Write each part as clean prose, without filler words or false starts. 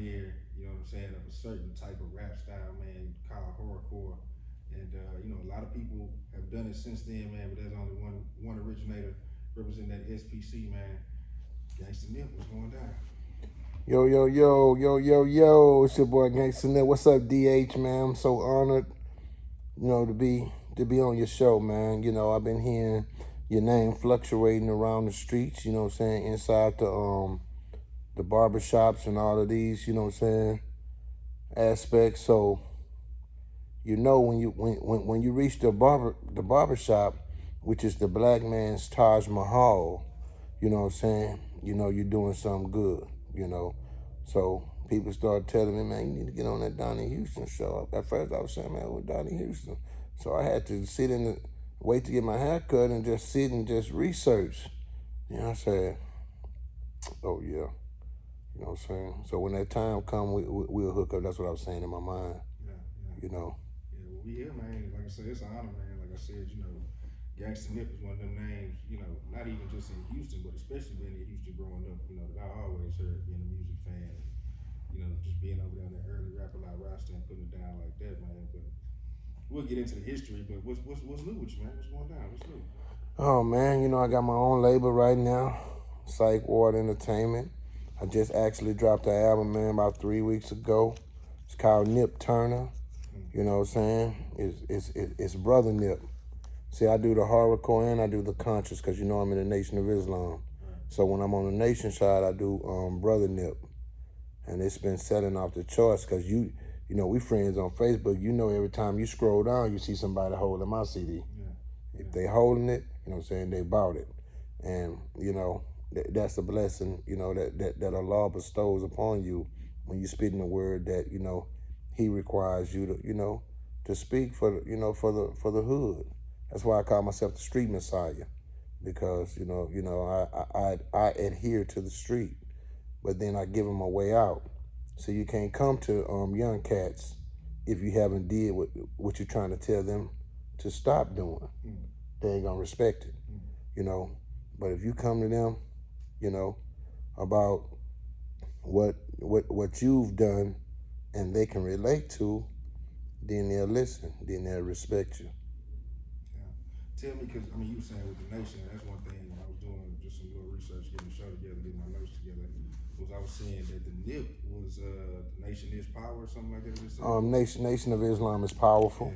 pioneer, you know what I'm saying, of a certain type of rap style, man, called horrorcore. And you know, a lot of people have done it since then, man. But there's only one originator representing that SPC, man. Gangsta Nip was going down. Yo, yo, yo, yo, yo, yo. It's your boy Gangsta Nip. What's up, DH, man? I'm so honored, to be on your show, man. You know, I've been hearing your name fluctuating around the streets, you know what I'm saying, inside the barbershops and all of these, you know what I'm saying, aspects. So, you know, when you reach the barbershop, which is the black man's Taj Mahal, you know what I'm saying, you know you're doing something good, you know. So people started telling me, man, you need to get on that Donnie Houston show. At first I was saying, man, with Donnie Houston. So I had to wait to get my hair cut and just sit and just research. You know what I'm saying? Oh yeah. You know what I'm saying? So when that time come, we'll hook up. That's what I was saying in my mind. Yeah, yeah. You know. Yeah, well, we here, man. Like I said, it's an honor, man. Like I said, you know, Gangsta Nip is one of them names, you know, not even just in Houston, but especially being in Houston growing up, you know, that I always heard being a music fan and, you know, just being over there on that early Rap A Lot roster and putting it down like that, man. But we'll get into the history, but what's new with you, man? What's going down? What's new? Oh man, you know I got my own label right now, Psych Ward Entertainment. I just actually dropped the album, man, about 3 weeks ago. It's called Nip Turner. You know what I'm saying? It's Brother Nip. See, I do the horrorcore and I do the conscious because you know I'm in the Nation of Islam. So when I'm on the Nation side, I do Brother Nip. And it's been selling off the charts because you know, we friends on Facebook. You know, every time you scroll down, you see somebody holding my CD. Yeah. If they holding it, you know what I'm saying, they bought it. And, you know, that's a blessing, you know, that Allah bestows upon you when you spitting the word that, you know, he requires you to, you know, to speak for, you know, for the hood. That's why I call myself the street messiah, because, you know, I adhere to the street, but then I give them a way out. So you can't come to young cats if you haven't did what you're trying to tell them to stop doing. They ain't gonna respect it, you know. But if you come to them, you know, about what you've done and they can relate to, then they'll listen, then they'll respect you. Yeah. Tell me, because, I mean, you were saying with the Nation, that's one thing I was doing just some little research, getting the show together, getting my notes together, was I was saying that the Nip was the Nation is power or something like that. Nation of Islam is powerful.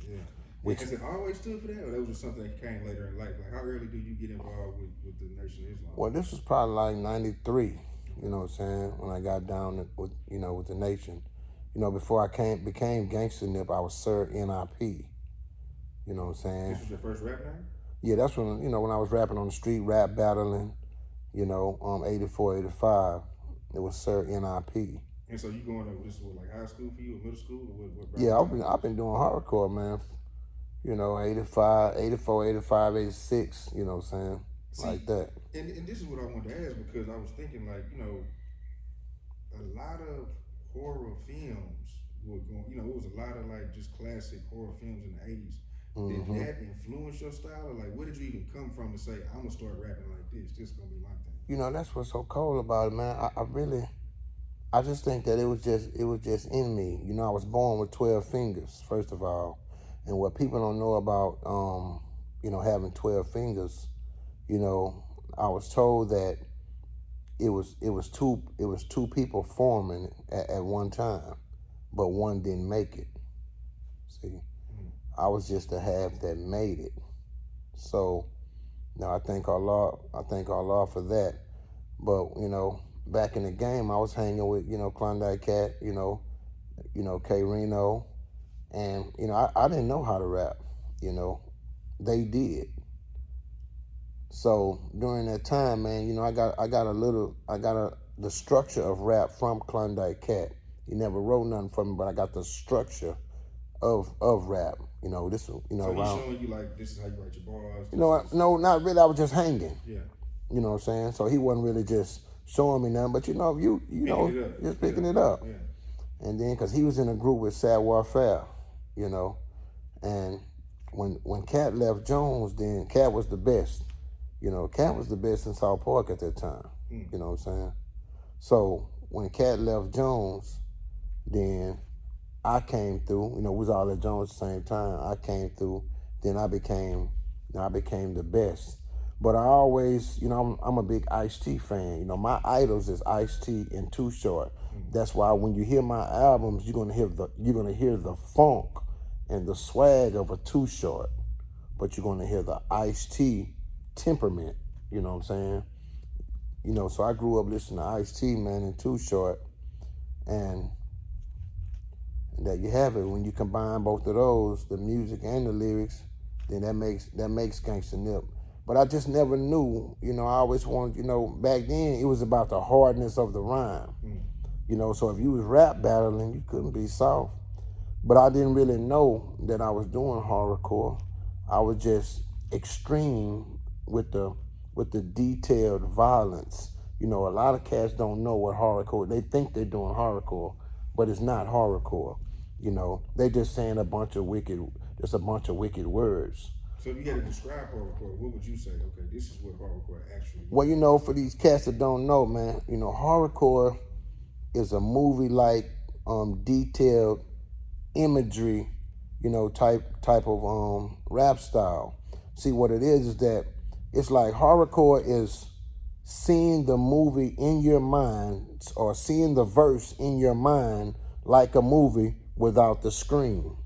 Yeah. Which, has it always stood for that, or that was just something that came later in life? Like, how early did you get involved with the Nation of Islam? Well, this was probably like '93. You know what I'm saying? When I got down with the Nation. You know, before I became Gangsta Nip, I was Sir NIP. You know what I'm saying? This was your first rap name? Yeah, that's when, you know, when I was rapping on the street, rap battling, you know, 84, 85. It was Sir NIP. And so you going to, this was like high school for you, or middle school, or what yeah, I've been doing hardcore, man. You know, 85, 84, 85, 86, you know what I'm saying? See, like that. And this is what I wanted to ask, because I was thinking, like, you know, a lot of horror films were going, you know, it was a lot of like just classic horror films in the 80s. Did that influence your style, or like, where did you even come from to say, I'm gonna start rapping like this? This is gonna be my thing. You know, that's what's so cool about it, man. I just think that it was just in me. You know, I was born with 12 fingers, first of all. And what people don't know about, you know, having 12 fingers, you know, I was told that it was two people forming at one time, but one didn't make it. See, I was just the half that made it. So, you know, I thank Allah for that. But, you know, back in the game, I was hanging with, you know, Klondike Cat, you know, K Reno, and, you know, I didn't know how to rap, you know, they did. So during that time, man, you know, I got the structure of rap from Klondike Cat. He never wrote nothing from me, but I got the structure of rap. You know, this, you know, so he's showing you like, this is how you write your bars. You know, no, not really. I was just hanging. Yeah. You know what I'm saying? So he wasn't really just showing me nothing, but you know, you know, just picking it up. Yeah. And then, cause he was in a group with Savoir Faire, you know, and when Cat left Jones, then Cat was the best. You know, Cat was the best in South Park at that time. You know what I'm saying? So when Cat left Jones, then I came through. We was all at Jones at the same time. I came through. Then I became the best. But I always, I'm a big Ice-T fan. My idols is Ice-T and Too Short. That's why when you hear my albums, you're gonna hear the funk and the swag of a Too Short, but you're gonna hear the Ice-T temperament. You know what I'm saying? So I grew up listening to Ice-T, man, and Too Short, and there you have it. When you combine both of those, the music and the lyrics, then that makes Gangsta Nip. But I just never knew, I always wanted, back then it was about the hardness of the rhyme. So if you was rap battling, you couldn't be soft. But I didn't really know that I was doing horrorcore. I was just extreme with the detailed violence. A lot of cats don't know what horrorcore. They think they're doing horrorcore, but it's not horrorcore. They just saying a bunch of wicked words. So if you had to describe horrorcore, what would you say? Okay, this is what horrorcore actually is. Well, for these cats that don't know, man, horrorcore is a movie-like, detailed imagery, type of rap style. See, what it is that it's like horrorcore is seeing the movie in your mind, or seeing the verse in your mind like a movie without the screen.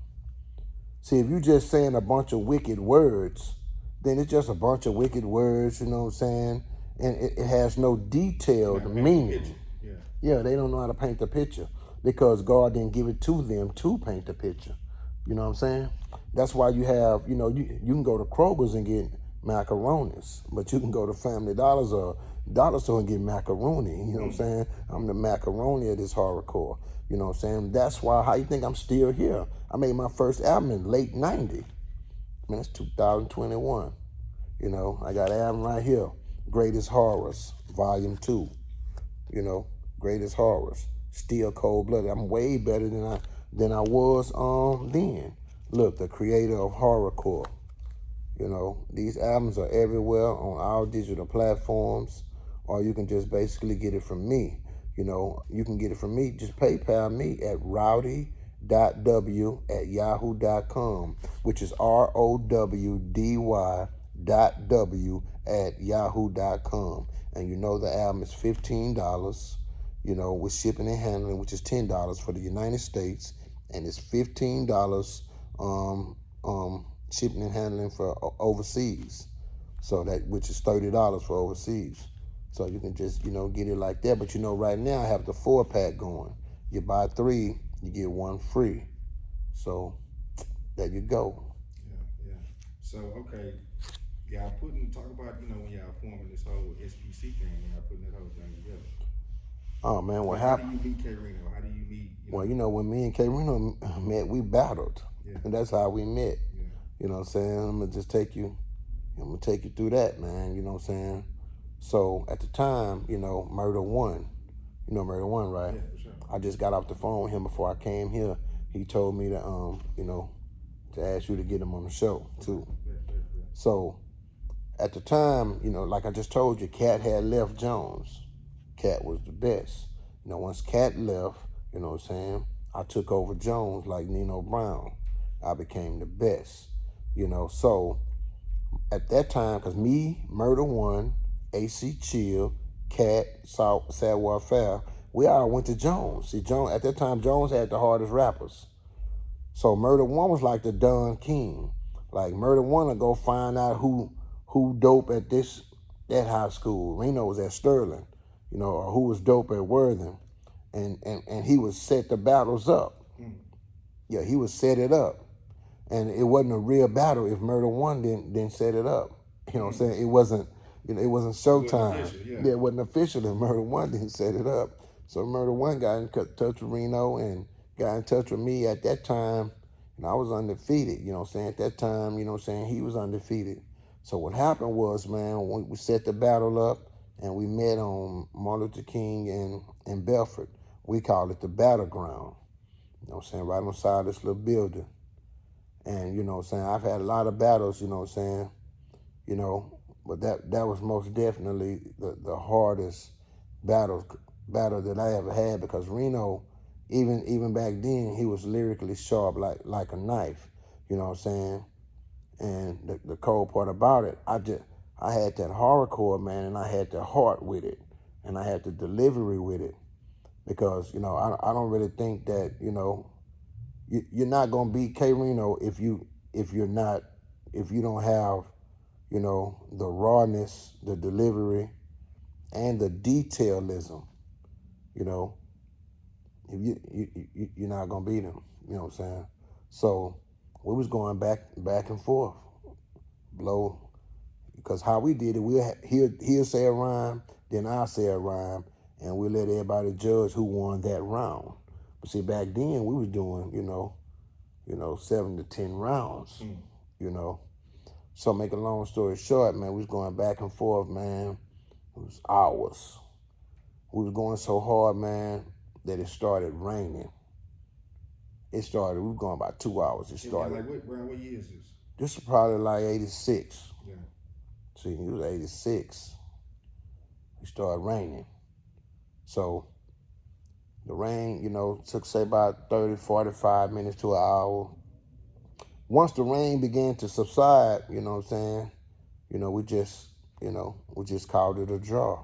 See, if you just saying a bunch of wicked words, then it's just a bunch of wicked words, you know what I'm saying? And it has no detailed meaning. Yeah, they don't know how to paint the picture because God didn't give it to them to paint the picture. You know what I'm saying? That's why you have, you can go to Kroger's and get macaronis, but you can go to Family Dollars or Dollar Store and get macaroni. You know what I'm saying? I'm the macaroni of this horrorcore. You know what I'm saying? That's why, how you think I'm still here? I made my first album in late 90. Man, it's 2021. I got an album right here, Greatest Horrors, Volume 2. Greatest Horrors, still cold-blooded. I'm way better than I was then. Look, the creator of horrorcore. These albums are everywhere on all digital platforms, or you can just basically get it from me. You can get it from me. Just PayPal me at rowdy.w@yahoo.com, which is ROWDY.w@yahoo.com. And the album is $15, with shipping and handling, which is $10 for the United States, and it's $15 shipping and handling for overseas. So which is $30 for overseas. So you can just, get it like that. But right now I have the 4-pack going. You buy 3, you get 1 free. So there you go. Yeah. So, okay. Y'all talk about, when y'all forming this whole SPC thing, and y'all putting that whole thing together. Oh, man, what happened? How do you meet K Reno? How do you meet, Well, when me and K Reno met, we battled. Yeah. And that's how we met. Yeah. You know what I'm saying? I'm going to take you through that, man. You know what I'm saying? So at the time, Murder One. You know Murder One, right? Yeah, for sure. I just got off the phone with him before I came here. He told me to, to ask you to get him on the show too. Yeah. So at the time, like I just told you, Cat had left Jones. Cat was the best. Once Cat left, you know what I'm saying, I took over Jones like Nino Brown. I became the best. So at that time, because me, Murder One, AC Chill, Cat, Savoir Faire, we all went to Jones. See, Jones at that time, Jones had the hardest rappers. So Murder One was like the Don King. Like Murder One would go find out who dope at that high school. Reno was at Sterling, or who was dope at Worthing, and he would set the battles up. Yeah, he would set it up, and it wasn't a real battle if Murder One didn't set it up. You know what I'm saying? It wasn't. It wasn't showtime. It wasn't official if Murder One didn't set it up. So Murder One got in touch with Reno and got in touch with me at that time, and I was undefeated. You know what I'm saying? At that time, you know what I'm saying, he was undefeated. So what happened was, man, we set the battle up, and we met on Martin Luther King and Belford. We called it the Battleground. You know what I'm saying? Right on the side of this little building. And, you know what I'm saying, I've had a lot of battles, you know what I'm saying, but that was most definitely the hardest battle battle that I ever had, because Reno, even back then, he was lyrically sharp like a knife. You know what I'm saying? And the cold part about it, I had that horrorcore, man, and I had the heart with it, and I had the delivery with it, because I don't really think that you're not gonna beat K Reno if you're not if you don't have the rawness, the delivery, and the detailism. You know, if you're not gonna beat him. You know what I'm saying? So we was going back and forth, blow, because how we did it, he'll say a rhyme, then I'll say a rhyme, and we'll let everybody judge who won that round. But see, back then we was doing 7 to 10 rounds. You know, so make a long story short, man, we was going back and forth, man. It was hours. We was going so hard, man, that it started raining. We were going about 2 hours. It started. Like what year is this? This was probably like 86. Yeah. See, it was 86. It started raining. So the rain, took, say, about 30, 45 minutes to an hour. Once the rain began to subside, you know what I'm saying, we just called it a draw.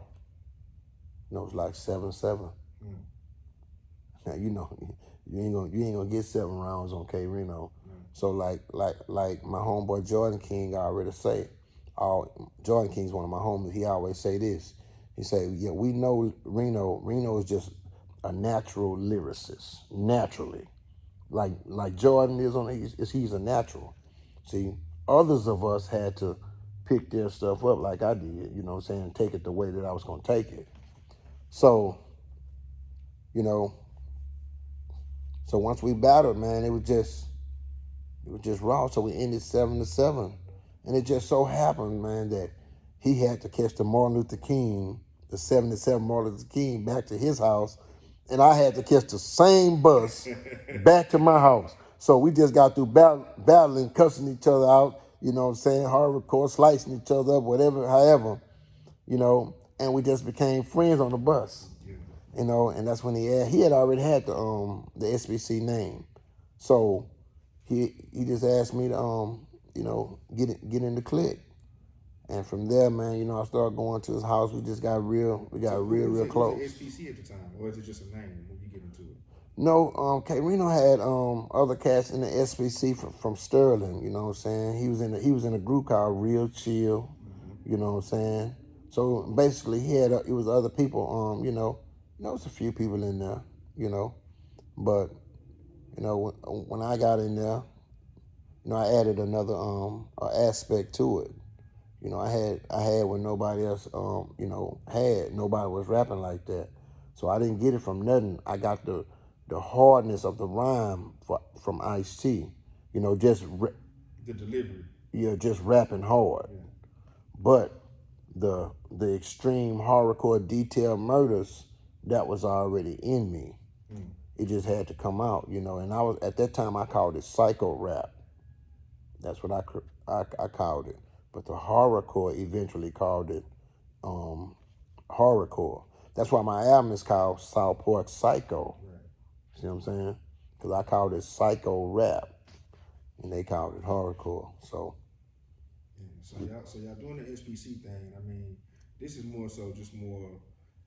It was like 7-7. Now you ain't gonna get 7 rounds on K Reno. So like my homeboy Jordan King already say, Jordan King's one of my homies. He always say this. He say, yeah, we know Reno. Reno is just a natural lyricist, naturally, like Jordan is. He's a natural. See, others of us had to pick their stuff up like I did. You know what I'm saying? Take it the way that I was gonna take it. So, so once we battled, man, it was just raw. So we ended 7-7, and it just so happened, man, that he had to catch the Martin Luther King, the 77 Martin Luther King, back to his house, and I had to catch the same bus back to my house. So we just got through battling, cussing each other out. You know what I'm saying? Hardcore, slicing each other up, whatever, however, and we just became friends on the bus. And that's when he had already had the SBC name, so he just asked me to get in the clique, and from there, man, I started going to his house. We just got real close. Was it SBC at the time, or is it just a name when you get into it? No, K Reno had other cats in the SBC from Sterling. You know what I'm saying? He was in a group called Real Chill. You know what I'm saying? So basically, it was other people. There was a few people in there, but when I got in there, I added another aspect to it. I had when nobody else had. Nobody was rapping like that, so I didn't get it from nothing. I got the hardness of the rhyme from Ice-T, just the delivery. Yeah, just rapping hard, but the extreme horrorcore detailed murders, that was already in me. It just had to come out, and I was, at that time, I called it psycho rap. That's what I called it. But the horrorcore eventually called it horrorcore. That's why my album is called Southport Psycho. Right. See what I'm saying? Because I called it psycho rap, and they called it horrorcore. So y'all doing the SPC thing. I mean, this is more so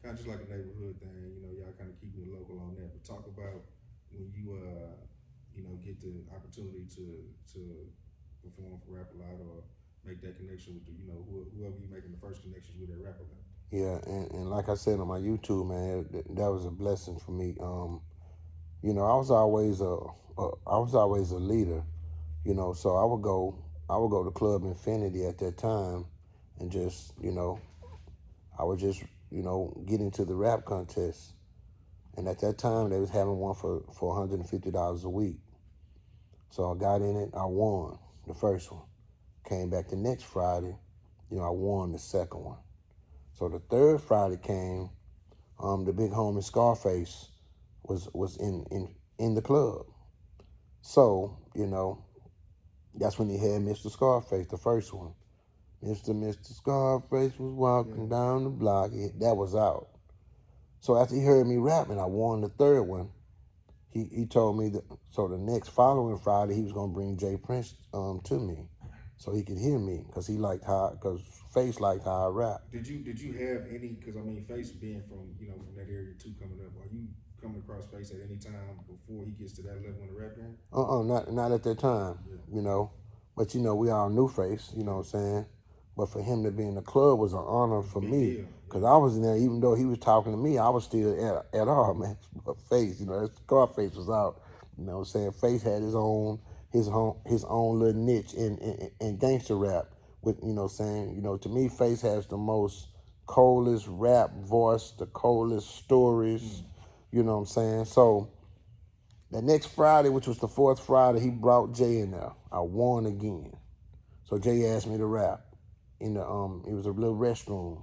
kind of just like a neighborhood thing. Y'all kind of keeping it local on that. But talk about when you get the opportunity to perform for Rap A Lot, or make that connection with whoever you making the first connections with at Rap A Lot. Yeah, and like I said on my YouTube, man, that was a blessing for me. I was always a leader, so I would go to Club Infinity at that time, and just I would just get into the rap contest, and at that time they was having one for $150 a week. So I got in it, I won the first one. Came back the next Friday, I won the second one. So the third Friday came, the big homie Scarface was in the club. So, that's when he had Mr. Scarface, the first one. Mr. Scarface was walking down the block. That was out. So after he heard me rapping, I won the third one. He told me that so the next following Friday he was gonna bring Jay Prince to me, so he could hear me because Face liked how I rap. Did you have any? Because I mean, Face being from from that area too, coming up. Are you coming across Face at any time before he gets to that level in the rap game? Not at that time, Yeah. But we all knew Face, what I'm saying. But for him to be in the club was an honor for Big me deal. because I was in there. Even though he was talking to me, I was still at all, man. But Face, Scarface was out. What I'm saying. Face had his own little niche in gangster rap. With to me, Face has the most coldest rap voice, the coldest stories. You know what I'm saying? So the next Friday, which was the fourth Friday, he brought Jay in there. I won again. So Jay asked me to rap in the it was a little restroom.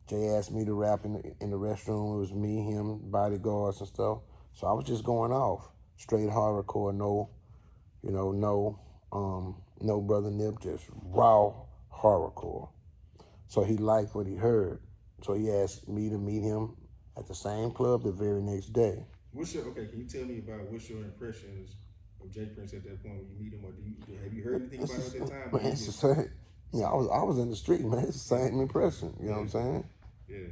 Jay asked me to rap in the restroom. It was me, him, bodyguards and stuff. So I was just going off, straight hardcore, no brother Nip, just raw horrorcore. So he liked what he heard. So he asked me to meet him at the same club the very next day. Can you tell me about what's your impressions of Jay Prince at that point when you meet him, or have you heard anything about him at that time? Man, it's the same. Yeah, I was in the street, man. It's the same impression. You know what I'm saying? Yeah.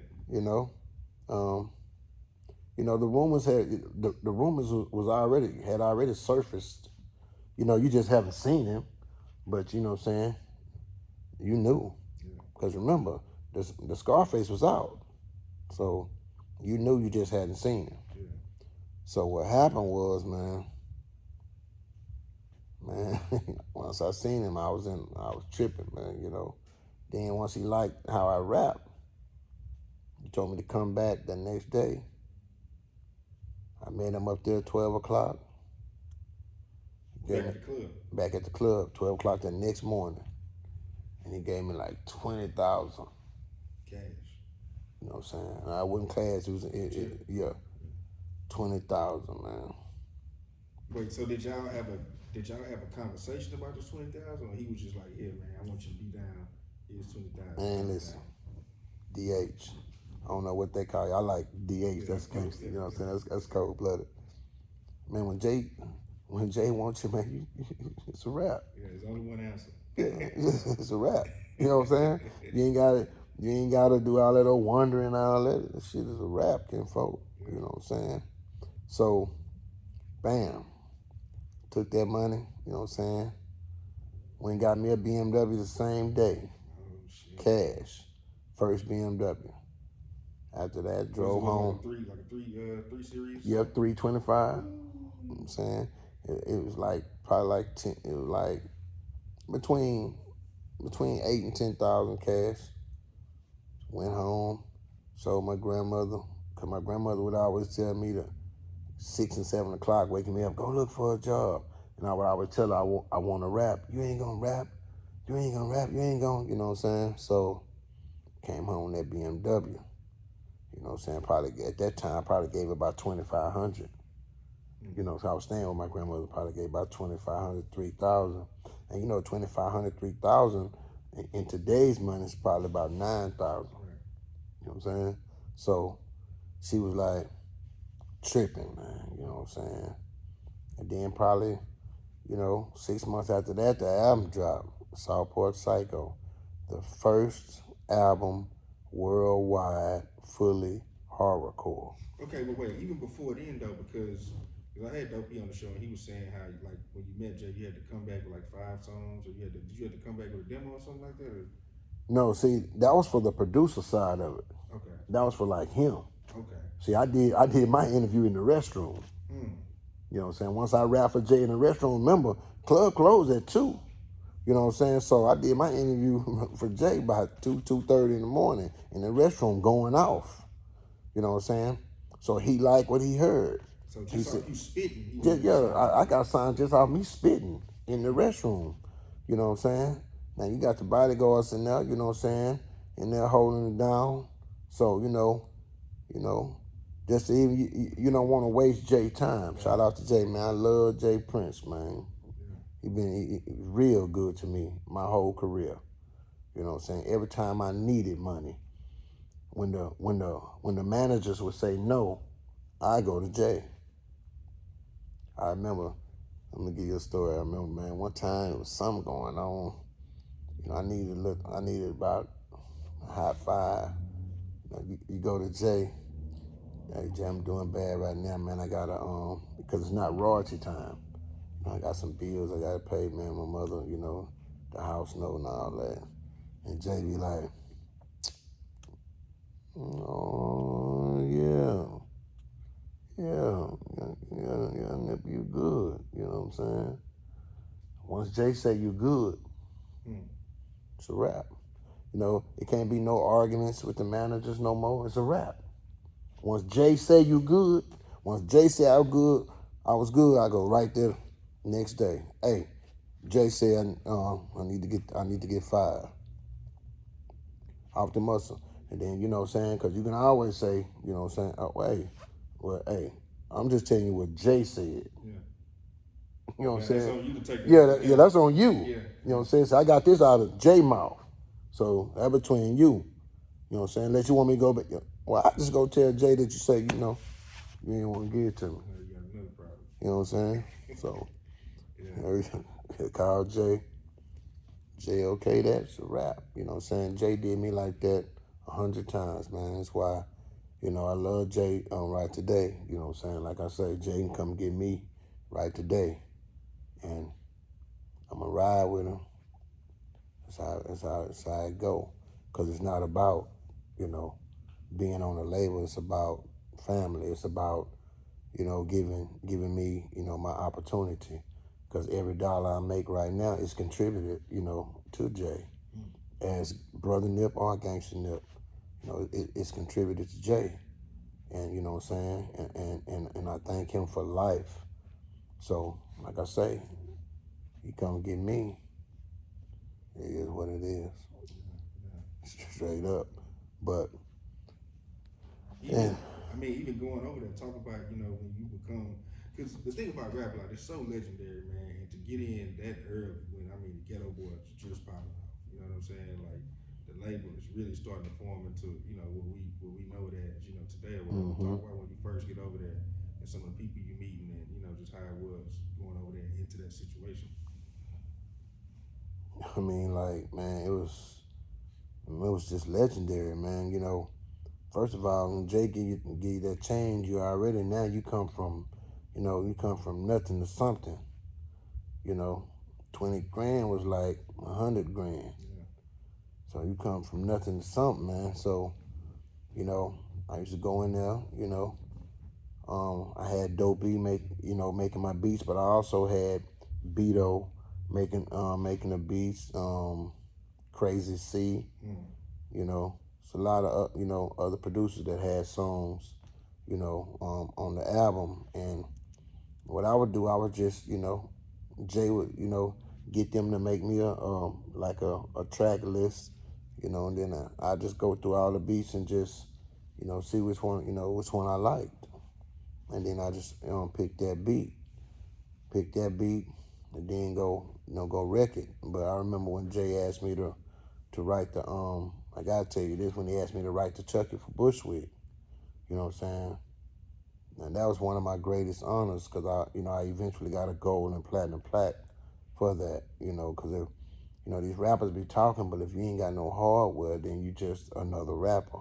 The rumors had already surfaced. You just haven't seen him, but you know what I'm saying. You knew, because remember, the Scarface was out, so you knew you just hadn't seen him. Yeah. So what happened was, man, once I seen him, I was tripping, man. Then once he liked how I rap, he told me to come back the next day. I met him up there at 12 o'clock. Back at the club. Back at the club, 12 o'clock the next morning. And he gave me like 20,000. Cash. You know what I'm saying? And I wasn't cash. Yeah, 20,000, man. Wait, so did y'all have a conversation about this 20,000, or he was just like, "Yeah, man, I want you to be down. Here's 20,000." Man, listen, DH. I don't know what they call you. I like DH. That's gangster. You know what I'm saying? That's cold blooded. Man, when Jay wants you, man, it's a rap. Yeah, there's only one answer. Yeah, it's a rap. You know what I'm saying? You ain't gotta do all that old wondering and all that. This shit is a rap, kinfolk. You know what I'm saying? So, bam. Took that money, you know what I'm saying? Went and got me a BMW the same day. Oh, shit. Cash. First BMW. After that, drove home. Like a 3 series? Yep, 325. You know what I'm saying? It was like probably like 10, it was like between 8 and 10,000 cash. Went home, showed my grandmother, because my grandmother would always tell me to 6 and 7 o'clock, waking me up, go look for a job. And I would always tell her, I want to rap. You ain't gonna rap. You ain't gonna rap. You ain't gonna, you know what I'm saying? So came home in that BMW. You know what I'm saying? Probably at that time, probably gave about 2,500. So I was staying with my grandmother, probably gave about 2,500, 3,000. And 2,500, 3,000 in today's money is probably about 9,000. You know what I'm saying? So she was like tripping, man. You know what I'm saying? And then probably, 6 months after that, the album dropped, Southport Psycho, the first album worldwide fully horrorcore. Okay, but wait, even before then though, because I had Dopey on the show and he was saying how like when you met Jay, you had to come back with like 5 songs, or did you have to come back with a demo or something like that? Or? No, see, that was for the producer side of it. Okay. That was for like him. Okay. See, I did my interview in the restroom. You know what I'm saying? Once I rapped for Jay in the restroom, remember, club closed at 2. You know what I'm saying? So I did my interview for Jay by 2:30 in the morning in the restroom going off. You know what I'm saying? So he liked what he heard. So just off you spitting? I got signed just off me spitting in the restroom. You know what I'm saying? Now you got the bodyguards in there, you know what I'm saying? And they're holding it down. So, just to even, you don't want to waste Jay time. Shout out to Jay, man. I love Jay Prince, man. He been real good to me my whole career. You know what I'm saying? Every time I needed money, when the managers would say no, I go to Jay. I remember. Let me give you a story. I remember, man. One time there was something going on. I needed about a high five. You go to Jay. Hey Jay, I'm doing bad right now, man. I gotta because it's not royalty time. I got some bills I gotta pay, man. My mother, the house note and all that. And Jay be like, oh yeah, Nip, you good. You know what I'm saying? Once Jay say you good, it's a wrap. It can't be no arguments with the managers no more. It's a wrap. Once Jay say you good, once Jay say I was good, I go right there next day. Hey, Jay said I need to get fired off the muscle. And then, you know what I'm saying? Because you can always say, you know what I'm saying, hey, I'm just telling you what Jay said. Yeah. You know what I'm saying? That's on you to take yeah, that's on you. Yeah. You know what I'm saying? So I got this out of Jay mouth. So that's between you. You know what I'm saying? Unless you want me to go back. Well, I just go tell Jay that you say, you didn't want to give it to me. You got another problem. You know what I'm saying? So, call Jay. Jay, okay, that's a wrap. You know what I'm saying? Jay did me like that 100 times, man. That's why, I love Jay right today. You know what I'm saying? Like I say, Jay can come get me right today. And I'm going to ride with him. That's how it go. Because it's not about, being on a label. It's about family. It's about, giving me, my opportunity. Because every dollar I make right now is contributed, to Jay. As Brother Nip or Gangster Nip, it's contributed to Jay. And you know what I'm saying? And I thank him for life. So, like I say, he come get me. It is what it is. Straight up. But even going over there, talk about, when you become, because the thing about rap, like, it's so legendary, man, and to get in that early, when, the Ghetto Boys just popping off, you know what I'm saying? Like, the label is really starting to form into, what we know it as, today, or whatever. Talk about when you first get over there, and some of the people you meeting, and, just how it was going over there into that situation. Man, it was just legendary, man. First of all, when Jay give you that change, you already now you come from nothing to something. 20 grand was like 100 grand. Yeah. So you come from nothing to something, man. So, I used to go in there, I had Dopey making my beats, but I also had Beto making the beats, Crazy C, it's a lot of other producers that had songs, on the album. And what I would do, I would just, Jay would, get them to make me a track list, and then I just go through all the beats and just, see which one I liked. And then I just pick that beat, and then go wreck it. But I remember when Jay asked me to write the I gotta tell you this, when he asked me to write the Chuck It for Bushwick, you know what I'm saying? And that was one of my greatest honors, because I eventually got a gold and platinum plaque for that, because if these rappers be talking, but if you ain't got no hardware, then you just another rapper.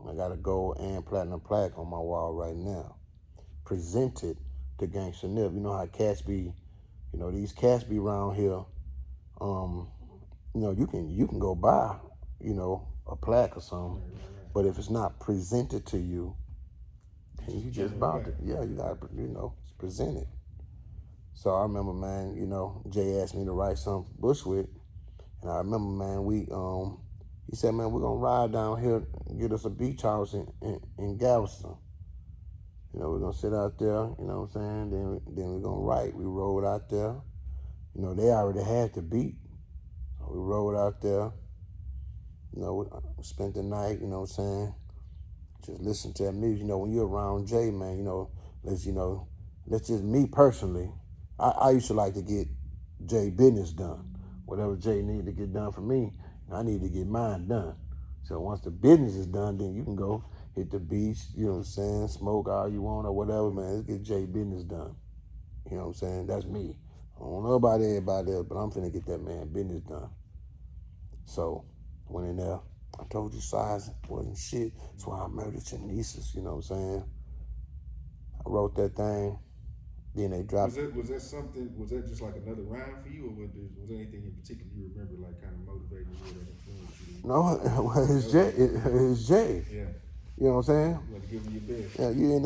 I got a gold and platinum plaque on my wall right now, presented to Gangsta Nip. You know how cats be, these cats be around here. You can go buy, a plaque or something, but if it's not presented to you, then you just bought it. Yeah, you gotta, it's presented. So I remember, man, Jay asked me to write something for Bushwick, and I remember, man, he said, man, we're gonna ride down here and get us a beach house in Galveston. We're gonna sit out there, you know what I'm saying? Then we're gonna write. We rode out there. They already had the beat. So we rode out there. We spent the night, you know what I'm saying? Just listen to that music. When you're around Jay, man, let's just, me personally, I used to like to get Jay business done. Whatever Jay needed to get done for me, I need to get mine done. So once the business is done, then you can go hit the beach, you know what I'm saying, smoke all you want or whatever, man. Let's get Jay business done. You know what I'm saying? That's me. I don't know about everybody else, but I'm finna get that man business done. So went in there. I told you size wasn't shit. That's why I murdered your nieces, you know what I'm saying? I wrote that thing. Then they dropped. Was that something? Was that just like another rhyme for you, or was there anything in particular you remember, like kind of motivating you or that influenced you? No, it's Jay. It's Jay. Yeah. You know what I'm saying? You want to give him your best. Yeah, you in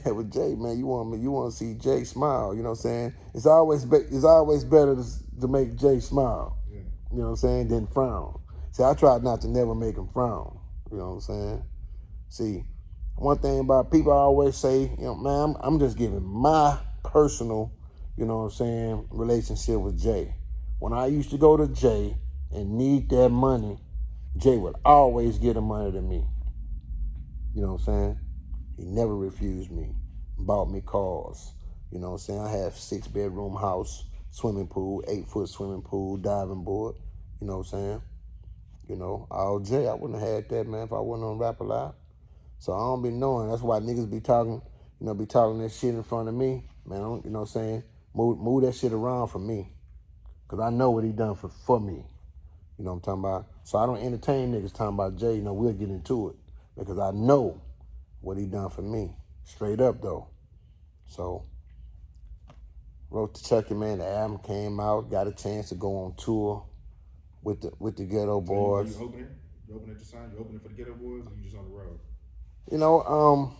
there with Jay, man. You want to see Jay smile. You know what I'm saying? It's always better to make Jay smile. Yeah. You know what I'm saying? Than frown. See, I tried not to never make him frown. You know what I'm saying? See, one thing about people, I always say, you know, man, I'm just giving my personal, you know what I'm saying, relationship with Jay. When I used to go to Jay and need that money, Jay would always get the money to me. You know what I'm saying? He never refused me. Bought me cars. You know what I'm saying? I have 6-bedroom house, swimming pool, 8-foot swimming pool, diving board. You know what I'm saying? You know, all Jay, I wouldn't have had that, man, if I wasn't on Rap A Lot. So I don't be knowing. That's why niggas be talking, be talking that shit in front of me. Man, you know what I'm saying? Move that shit around for me. Because I know what he done for me. You know what I'm talking about? So I don't entertain niggas talking about Jay. You know, we'll get into it. Because I know what he done for me. Straight up, though. So, wrote to Chucky, man. The album came out. Got a chance to go on tour with the Ghetto Boys. You opening? You opening the sign? You opening for the Ghetto Boys, or you just on the road? You know,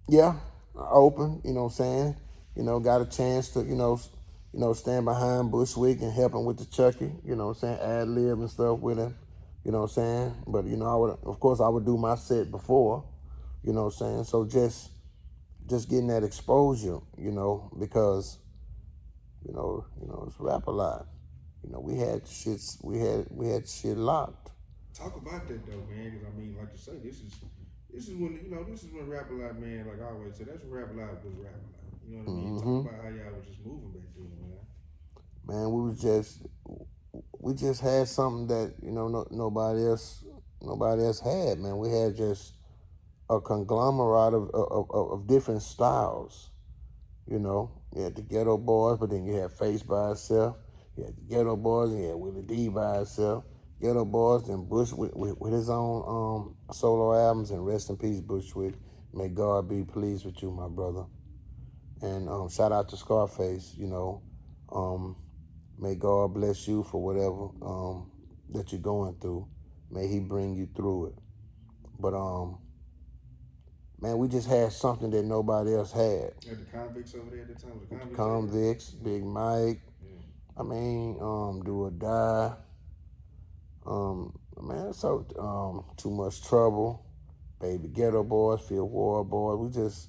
yeah, open. You know what I'm saying? You know, got a chance to, stand behind Bushwick and help him with the Chucky. You know what I'm saying? Ad lib and stuff with him. You know what I'm saying? But, I would do my set before, you know what I'm saying? So just getting that exposure, because, it's Rap A Lot. We had shit locked. Talk about that though, man, because I mean, like you say, this is when Rap A Lot, man, like I always say, that's when Rap A Lot was Rap A Lot. You know what I mean? Talk about how y'all was just moving back then, man. Man, we just had something that nobody else had. Man, we had just a conglomerate of different styles. You had the Ghetto Boys, but then you had Face by itself. You had the Ghetto Boys, and you had Willie D by itself. Ghetto Boys, and Bush with his own solo albums, and rest in peace, Bushwick. May God be pleased with you, my brother. And shout out to Scarface. May God bless you for whatever that you're going through. May He bring you through it. But man, we just had something that nobody else had. Had the Convicts over there at the time. The Convicts, Big Mike. Yeah. I mean, Do or Die. Man, so Too Much Trouble, Baby Ghetto Boys, Field War Boys.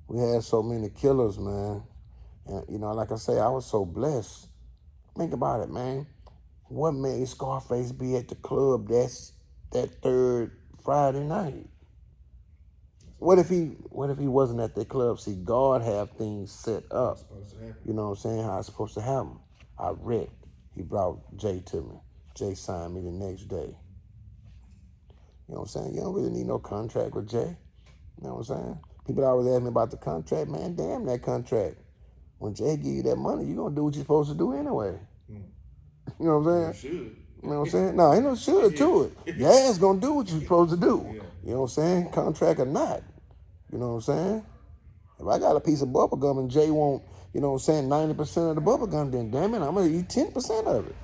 We had so many killers, man. And like I say, I was so blessed. Think about it, man. What made Scarface be at the club that third Friday night? What if he wasn't at the club? See, God have things set up. You know what I'm saying? How it's supposed to happen. I read. He brought Jay to me. Jay signed me the next day. You know what I'm saying? You don't really need no contract with Jay. You know what I'm saying? People always ask me about the contract. Man, damn that contract. When Jay give you that money, you're going to do what you're supposed to do anyway. You know what I'm saying? You should. You know what I'm saying? No, ain't no should to it. Your ass going to do what you're supposed to do. Yeah. You know what I'm saying? Contract or not. You know what I'm saying? If I got a piece of bubble gum and Jay want, 90% of the bubble gum, then damn it, I'm going to eat 10% of it.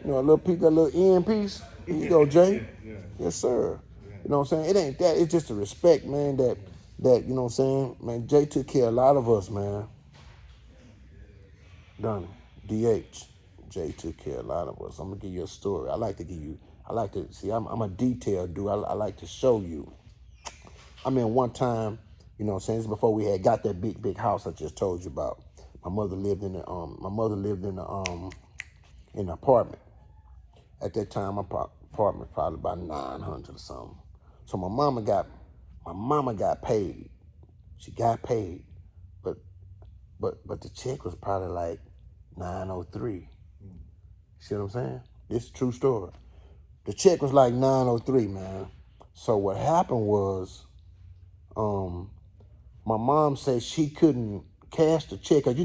A little piece, that little end piece. Here you go, Jay. Yeah. Yes, sir. You know what I'm saying? It ain't that. It's just the respect, man, that you know what I'm saying? Man, Jay took care of a lot of us, man. Donnie, DH. Jay took care of a lot of us. I'm going to give you a story. I'm a detailed dude. I like to show you. I mean, one time, you know what I'm saying, this is before we had got that big house I just told you about. My mother lived in an apartment. At that time, my apartment probably about 900 or something. So my mama got paid. She got paid, but the check was probably like $903. See what I'm saying? This is a true story. The check was like 903, man. So what happened was, my mom said she couldn't cash the check. Cause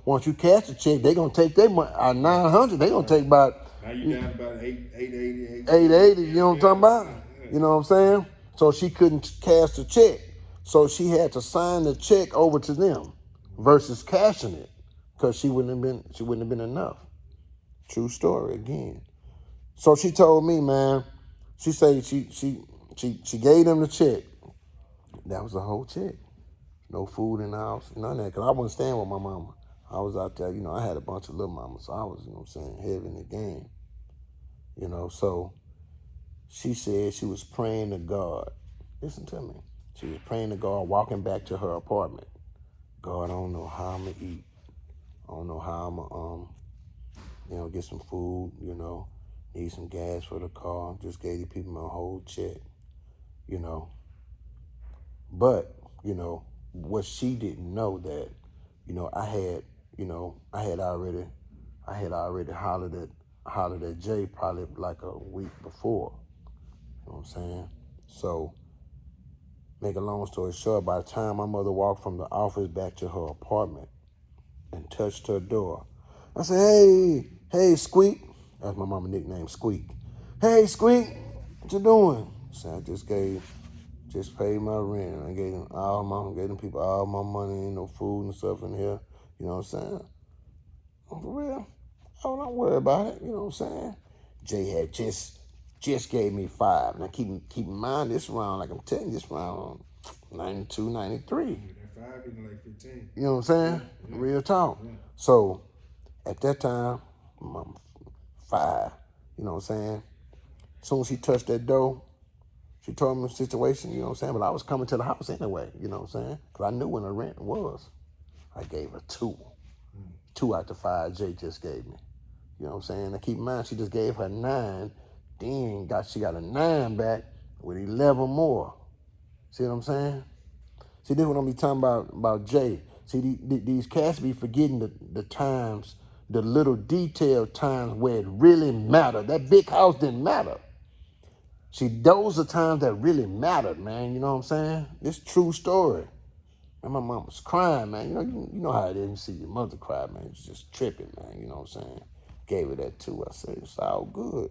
once you cash the check, they gonna take their money. 900, they gonna take about. Now you down about 880. 880, you know what I'm talking about? You know what I'm saying? So she couldn't cash the check. So she had to sign the check over to them versus cashing it. Because she wouldn't have been enough. True story again. So she told me, man, she said she gave them the check. That was the whole check. No food in the house, none of that. Because I wasn't staying with my mama. I was out there, I had a bunch of little mamas. So I was, heavy in the game. So she said she was praying to God. Listen to me. She was praying to God, walking back to her apartment. God, I don't know how I'm going to eat. I don't know how I'm going to, get some food, need some gas for the car. Just gave the people my whole check, But, what she didn't know that, I had already hollered at Jay probably like a week before. You know what I'm saying? So, make a long story short, by the time my mother walked from the office back to her apartment and touched her door, I said, hey, Squeak. That's my mama's nickname, Squeak. Hey, Squeak, what you doing? So I just paid my rent. I gave them people all my money, ain't no food and stuff in here. You know what I'm saying? For real. Oh, don't worry about it. You know what I'm saying? Jay had just gave me 5. Now keep in mind this round, like I'm telling you, this round 92, 93. That 5 is like 15. You know what I'm saying? Yeah. Real talk. Yeah. So at that time, I'm 5. You know what I'm saying? As soon as she touched that door, she told me the situation, you know what I'm saying? But I was coming to the house anyway, you know what I'm saying? Because I knew when the rent was. I gave her 2. 2 out the 5 Jay just gave me. You know what I'm saying? Now keep in mind, she just gave her 9. Then she got a 9 back with 11 more. See what I'm saying? See, this is what I'm be talking about Jay. See, these cats be forgetting the times, the little detailed times where it really mattered. That big house didn't matter. See, those are times that really mattered, man. You know what I'm saying? This true story. And my mom was crying, man. You know how it is. You see your mother cry, man. It's just tripping, man. You know what I'm saying? Gave her that too. I said, it's all good.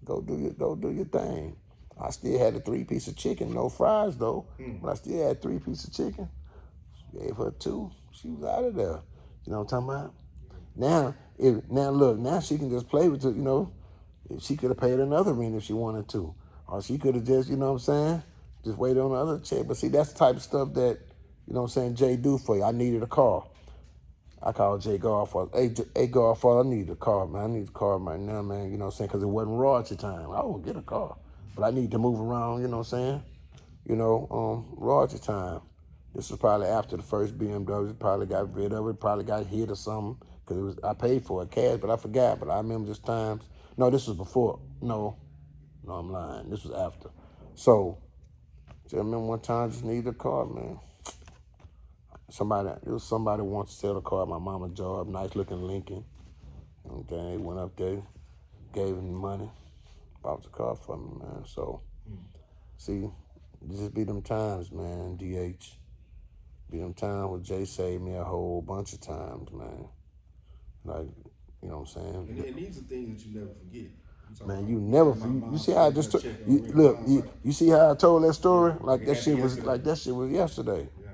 Go do your thing. I still had a 3-piece of chicken, no fries though. But I still had 3 pieces of chicken. Gave her 2. She was out of there. You know what I'm talking about? Now she can just play with it, she could have paid another rent if she wanted to. Or she could have just, you know what I'm saying, just waited on the other check. But see, that's the type of stuff that, you know what I'm saying, Jay do for you. I needed a car. I called Jay Godfather. Hey, Godfather, I need a car, man. I need a car right now, man. You know what I'm saying? Because it wasn't royalty time. I won't get a car. But I need to move around, you know what I'm saying? Royalty time. This was probably after the first BMW. Probably got rid of it. Probably got hit or something. Because I paid for it cash, but I forgot. But I remember just times. No, this was before. No, I'm lying. This was after. So, I remember one time I just needed a car, man. Somebody wants to sell a car at my mama's job, nice looking Lincoln. Okay, went up there, gave him the money, bought the car for me, man. So, see, just be them times, man, DH. Be them times where Jay saved me a whole bunch of times, man. Like, you know what I'm saying? And these are things that you never forget. Man, you never. You see how I just you see how I told that story? Like that shit was yesterday. Yeah.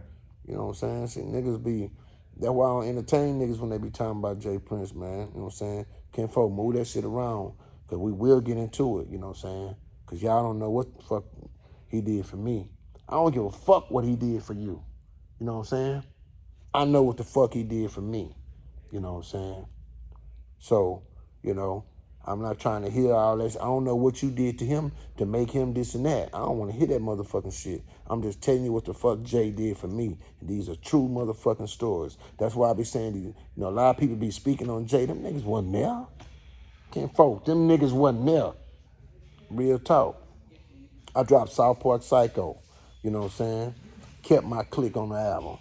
You know what I'm saying? See, niggas be. That's why I don't entertain niggas when they be talking about Jay Prince, man. You know what I'm saying? Can't folk move that shit around, cause we will get into it. You know what I'm saying? Cause y'all don't know what the fuck he did for me. I don't give a fuck what he did for you. You know what I'm saying? I know what the fuck he did for me. You know what I'm saying? So, I'm not trying to hear all this. I don't know what you did to him to make him this and that. I don't want to hear that motherfucking shit. I'm just telling you what the fuck Jay did for me. And these are true motherfucking stories. That's why I be saying to you, a lot of people be speaking on Jay. Them niggas wasn't there. Can't folk. Them niggas wasn't there. Real talk. I dropped South Park Psycho. You know what I'm saying? Kept my click on the album.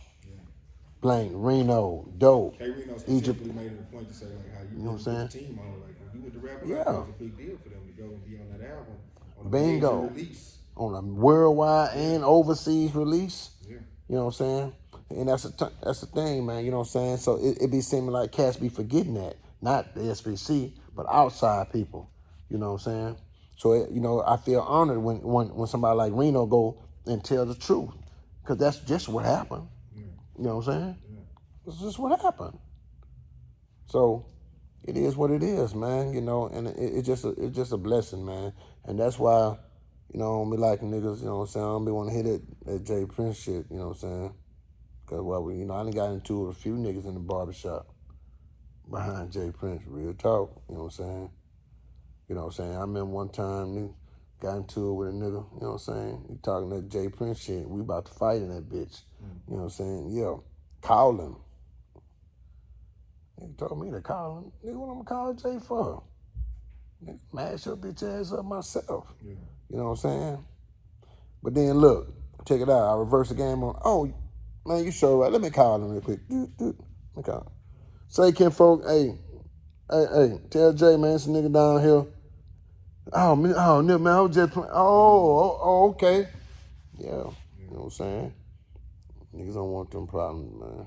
Blank, Reno, Dope. Reno specifically made it a point to say, like, how you know what I'm saying? Team on, like, when you with the rapper, like, it Yeah. was a big deal for them to go and be on that album on a Bingo. major release. On a worldwide and overseas release. Yeah. You know what I'm saying? And that's the thing, man. You know what I'm saying? So it be seeming like cats be forgetting that. Not the SBC, but outside people. You know what I'm saying? So, I feel honored when somebody like Reno go and tell the truth. Because that's just what happened. Yeah. You know what I'm saying? Yeah. That's just what happened. So it is what it is, man. And it's just a blessing, man. And that's why, I don't be liking niggas, you know what I'm saying? I don't be want to hit that Jay Prince shit, you know what I'm saying? Because, I done got into it with a few niggas in the barbershop behind Jay Prince, real talk, you know what I'm saying? You know what I'm saying? I remember one time, nigga, got into it with a nigga, you know what I'm saying? He talking that Jay Prince shit. We about to fight in that bitch. You know what I'm saying? Yeah. Call him. Nigga told me to call him. Nigga, what I'm gonna call Jay for? Nigga, mash your bitch ass up myself. Yeah. You know what I'm saying? But then look, check it out. I reverse the game on. Oh, man, you sure right. Let me call him real quick. Let me call him. Say, kinfolk, hey, tell Jay, man, this nigga down here. Oh, man, I was just playing. Okay. Yeah, you know what I'm saying? Niggas don't want them problems, man.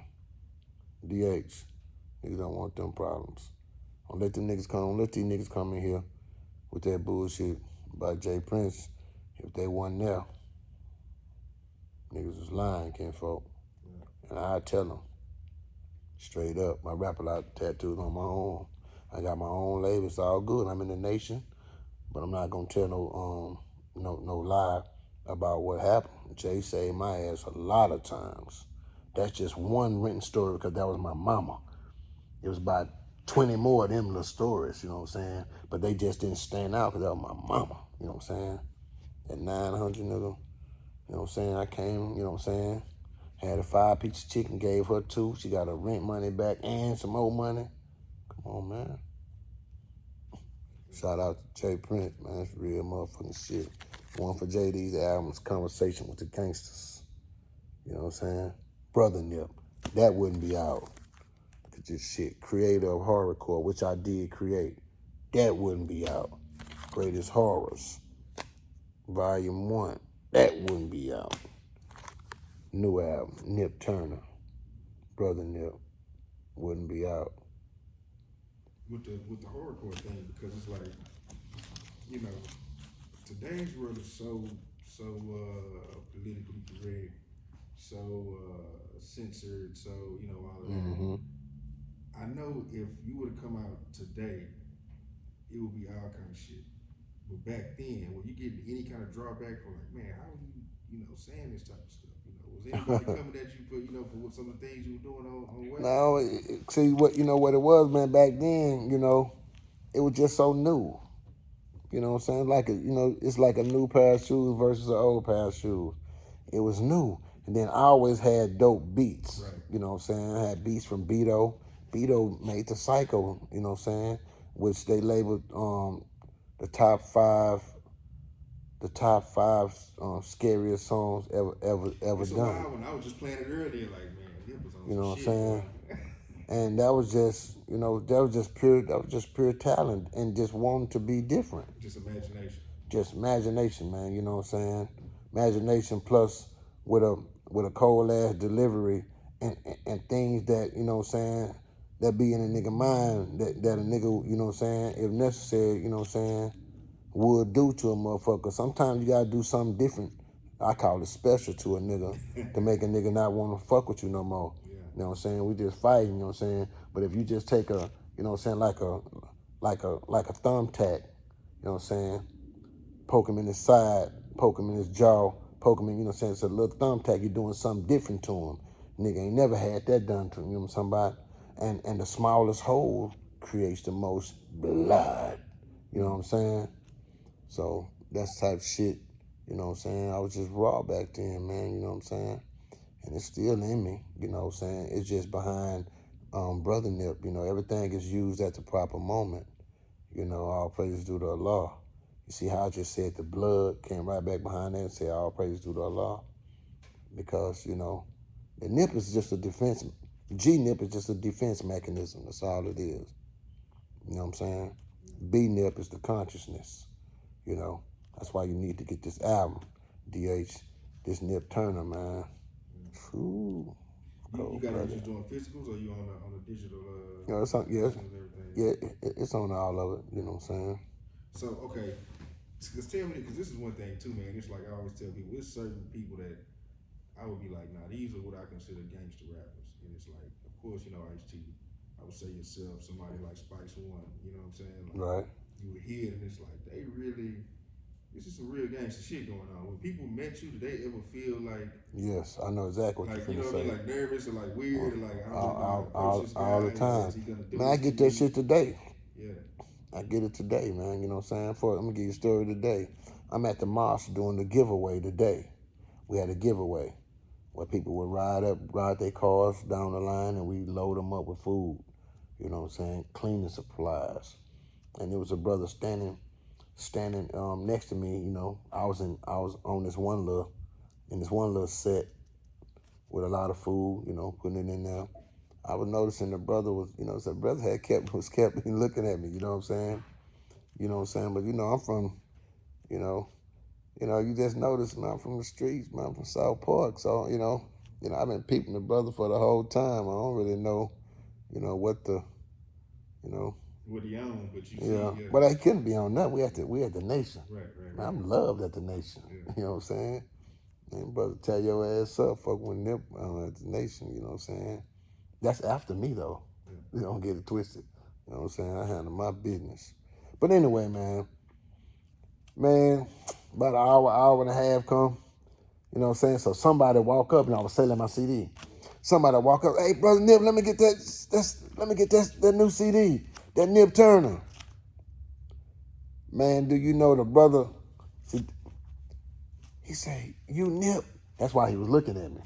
DH, niggas don't want them problems. Don't let these niggas come in here with that bullshit about Jay Prince. If they wasn't there, niggas was lying, kinfolk. And I tell them, straight up, my rapper lot tattoos on my arm. I got my own label, it's all good. I'm in the nation, but I'm not gonna tell no lie about what happened. Jay saved my ass a lot of times. That's just one written story because that was my mama. It was about 20 more of them little stories, you know what I'm saying? But they just didn't stand out because that was my mama, you know what I'm saying? At 900, nigga, you know what I'm saying? I came, you know what I'm saying? Had a 5-piece chicken, gave her 2. She got her rent money back and some more money. Come on, man. Shout out to Jay Prince, man. That's real motherfucking shit. One for JD's albums, Conversation with the Gangsters. You know what I'm saying? Brother Nip. That wouldn't be out. Look at this shit. Creator of Horrorcore, which I did create. That wouldn't be out. Greatest Horrors. Volume 1. That wouldn't be out. New album, Nip Turner. Brother Nip. Wouldn't be out. With the horrorcore thing, because it's like, today's world is so politically correct, so censored, so all of that. Mm-hmm. I know if you would have come out today, it would be all kind of shit. But back then, when you get any kind of drawback from like, man, how are you saying this type of stuff? Was anybody coming at you for what some of the things you were doing on West? No, see what it was, man. Back then, it was just so new. You know what I'm saying? It's like a new pair of shoes versus an old pair of shoes. It was new. And then I always had dope beats. Right. You know what I'm saying? I had beats from Beto. Beto made the Psycho, you know what I'm saying? Which they labeled the top five scariest songs ever It's a done. wild one. I was just playing it earlier, like, man, it was on You know what I'm shit, saying? Boy. And that was just pure talent and just wanting to be different. Just imagination. Just imagination, man, you know what I'm saying? Imagination plus with a cold ass delivery and things that, you know what I'm saying, that be in a nigga mind that a nigga, you know what I'm saying, if necessary, you know what I'm saying, would do to a motherfucker. Sometimes you gotta do something different. I call it special to a nigga to make a nigga not want to fuck with you no more. Yeah. You know what I'm saying? We just fighting, you know what I'm saying? But if you just take a, you know what I'm saying, like a thumbtack, you know what I'm saying, poke him in his side, poke him in his jaw, poke him in, you know what I'm saying, it's a little thumbtack, you're doing something different to him. Nigga ain't never had that done to him, you know what I'm saying? And the smallest hole creates the most blood. You know what I'm saying? So that's the type of shit, you know what I'm saying? I was just raw back then, man, you know what I'm saying? And it's still in me, you know what I'm saying? It's just behind Brother Nip, everything is used at the proper moment. All praises due to Allah. You see how I just said the blood came right back behind that and said all praises due to Allah? Because, the nip is just a defense, G-nip is just a defense mechanism. That's all it is. You know what I'm saying? B-Nip is the consciousness, you know. That's why you need to get this album, DH, this Nip Turner, man. True. You got it just doing physicals, or you on a digital? It's on, it's on all of it. You know what I'm saying? So okay, cause tell me, cause this is one thing too, man. It's like I always tell people, it's certain people that I would be like, nah, these are what I consider gangster rappers, and it's like, of course, you know, Ice-T. I would say yourself, somebody like Spice One. You know what I'm saying? Like, right. You would hear it, and it's like they really. This is some real gangster shit going on. When people met you, did they ever feel like? Yes, I know exactly what like, you're you know finna say. Like nervous or like weird or like I don't know how to approach this guy. All the time. He gonna do Man, I this get to that me? shit today. Yeah. I get it today, man. You know what I'm saying? Let me give you a story today. I'm at the mosque doing the giveaway today. We had a giveaway where people would ride their cars down the line, and we load them up with food. You know what I'm saying? Cleaning supplies. And there was a brother standing next to me. You know, I was on this one little set with a lot of food. You know, putting it in there. I was noticing the brother was, the brother was kept looking at me. You know what I'm saying? You know what I'm saying? But I'm from, you just notice, man, I'm from the streets, man, I'm from South Park. So I've been peeping the brother for the whole time. I don't really know, what the, What he owned, but you yeah. see, But I couldn't be on that. We at the Nation. Right. Man, I'm loved at the Nation. Yeah. You know what I'm saying? And brother, tell your ass up, fuck with Nip at the Nation. You know what I'm saying? That's after me though. Yeah. You don't get it twisted. You know what I'm saying? I handle my business. But anyway, man, about an hour and a half come. You know what I'm saying? So somebody walk up, and I was selling my CD. Somebody walk up, hey brother Nip, let me get that new CD, that Nip Turner. Man, do you know the brother? See, he said, you Nip. That's why he was looking at me.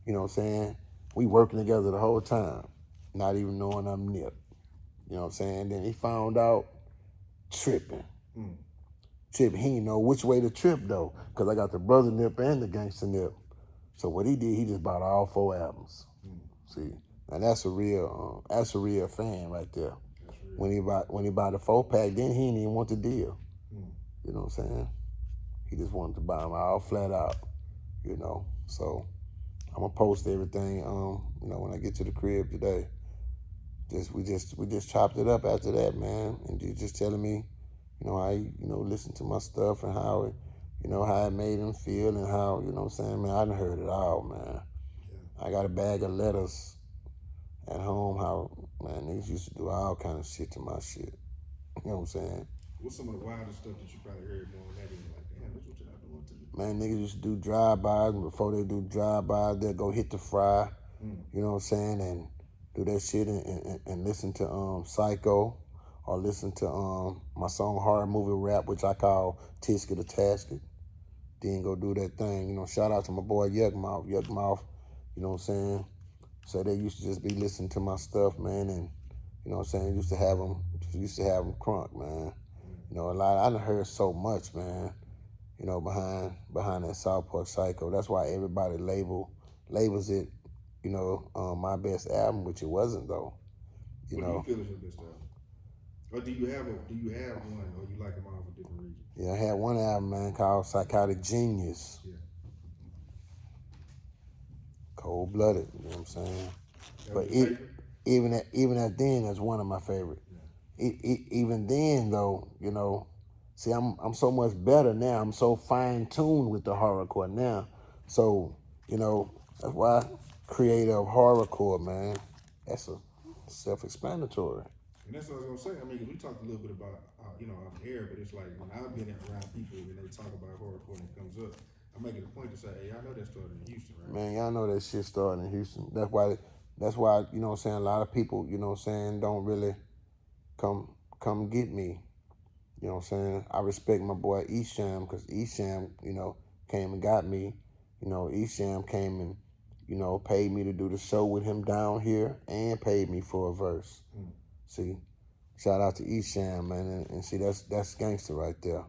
You know what I'm saying? We working together the whole time, not even knowing I'm Nip. You know what I'm saying? Then he found out, tripping. Tripping. He didn't know which way to trip though, because I got the brother Nip and the gangster Nip. So what he did, he just bought all 4 albums. See, and that's a real fan right there. When he bought the 4-pack, then he didn't even want the deal. You know what I'm saying? He just wanted to buy them all flat out. So I'm gonna post everything. When I get to the crib today. We just chopped it up after that, man, and you just telling me, how you listen to my stuff and how it, how it made him feel and how, what I'm saying, man, I done heard it all, man. Yeah. I got a bag of letters at home. How, man, niggas used to do all kind of shit to my shit. You know what I'm saying? What's some of the wildest stuff that you probably heard more on that end? Like, damn, that's what y'all doing to me. Man, niggas used to do drive-bys. Before they do drive-bys, they'll go hit the fry. You know what I'm saying? And do that shit and listen to Psycho, or listen to my song Horror Movie Rap, which I call Tisket or Tasket. Then go do that thing. Shout out to my boy Yuckmouth. Yuckmouth, you know what I'm saying? So they used to just be listening to my stuff, man, and you know what I'm saying, used to have them crunk, man. A lot. I done heard so much, man. Behind that South Park Psycho. That's why everybody labels it, my best album, which it wasn't though. What do you feel is your best album? Or do you have one, or you like them all for different reasons? Yeah, I had one album, man, called Psychotic Genius. Yeah. Cold-blooded, you know what I'm saying? But even at then, that's one of my favorite. Yeah. Even then, though, see, I'm so much better now. I'm so fine-tuned with the horrorcore now. So, that's why creative horrorcore, man. That's a self-explanatory. And that's what I was gonna say. I mean, we talked a little bit about, off air, but it's like when I've been around people when they talk about horrorcore and it comes up, I make it a point to say, hey, I know that started in Houston, right? Man, y'all know that shit started in Houston. That's why, you know what I'm saying, a lot of people, you know what I'm saying, don't really come get me. You know what I'm saying? I respect my boy Esham, because Esham, came and got me. Esham came and, paid me to do the show with him down here and paid me for a verse. See? Shout out to Esham, man. And see, that's gangster right there,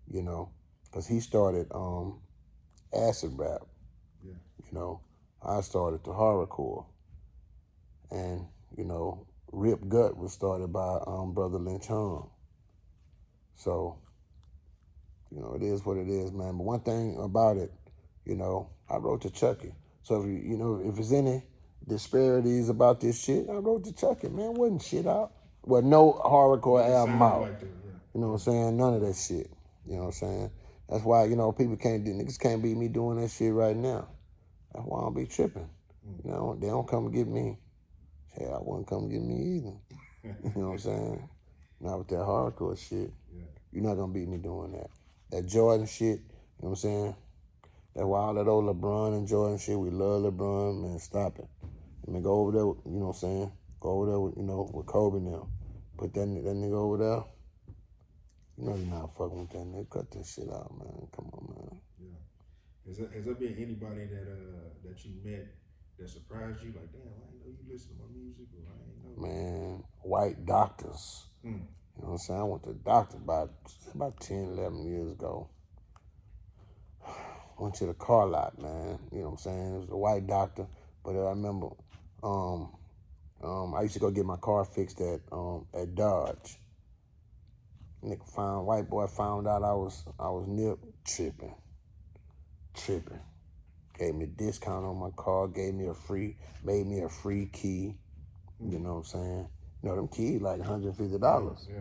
because he started acid rap. Yeah. I started the horrorcore. And, Rip Gut was started by Brother Lynch Hung. So, it is what it is, man. But one thing about it, I wrote to Chucky. So if it's any disparities about this shit, I wrote to Chucky, man. Wasn't shit out. Well, no hardcore album out. Like that, yeah. You know what I'm saying? None of that shit. You know what I'm saying? That's why, niggas can't beat me doing that shit right now. That's why I don't be tripping. They don't come get me. Hell, I wouldn't come get me either. You know what I'm saying? Not with that hardcore shit. Yeah. You're not gonna beat me doing that. That Jordan shit, you know what I'm saying? That's why all that old LeBron and Jordan shit, we love LeBron, man, stop it. I mean, go over there, you know what I'm saying? Go over there with, with Kobe now. Put that nigga over there. You're not fucking with that nigga. Cut that shit out, man. Come on, man. Yeah. Has there been anybody that you met that surprised you? Like, damn, I didn't know you listen to my music, or I ain't know. Man, white doctors. You know what I'm saying? I went to the doctor about 10, 11 years ago. Went to the car lot, man. You know what I'm saying? It was a white doctor. But I remember I used to go get my car fixed at Dodge. White boy found out I was nip tripping. Gave me a discount on my car, made me a free key. You know what I'm saying? Them keys like $150. Yeah.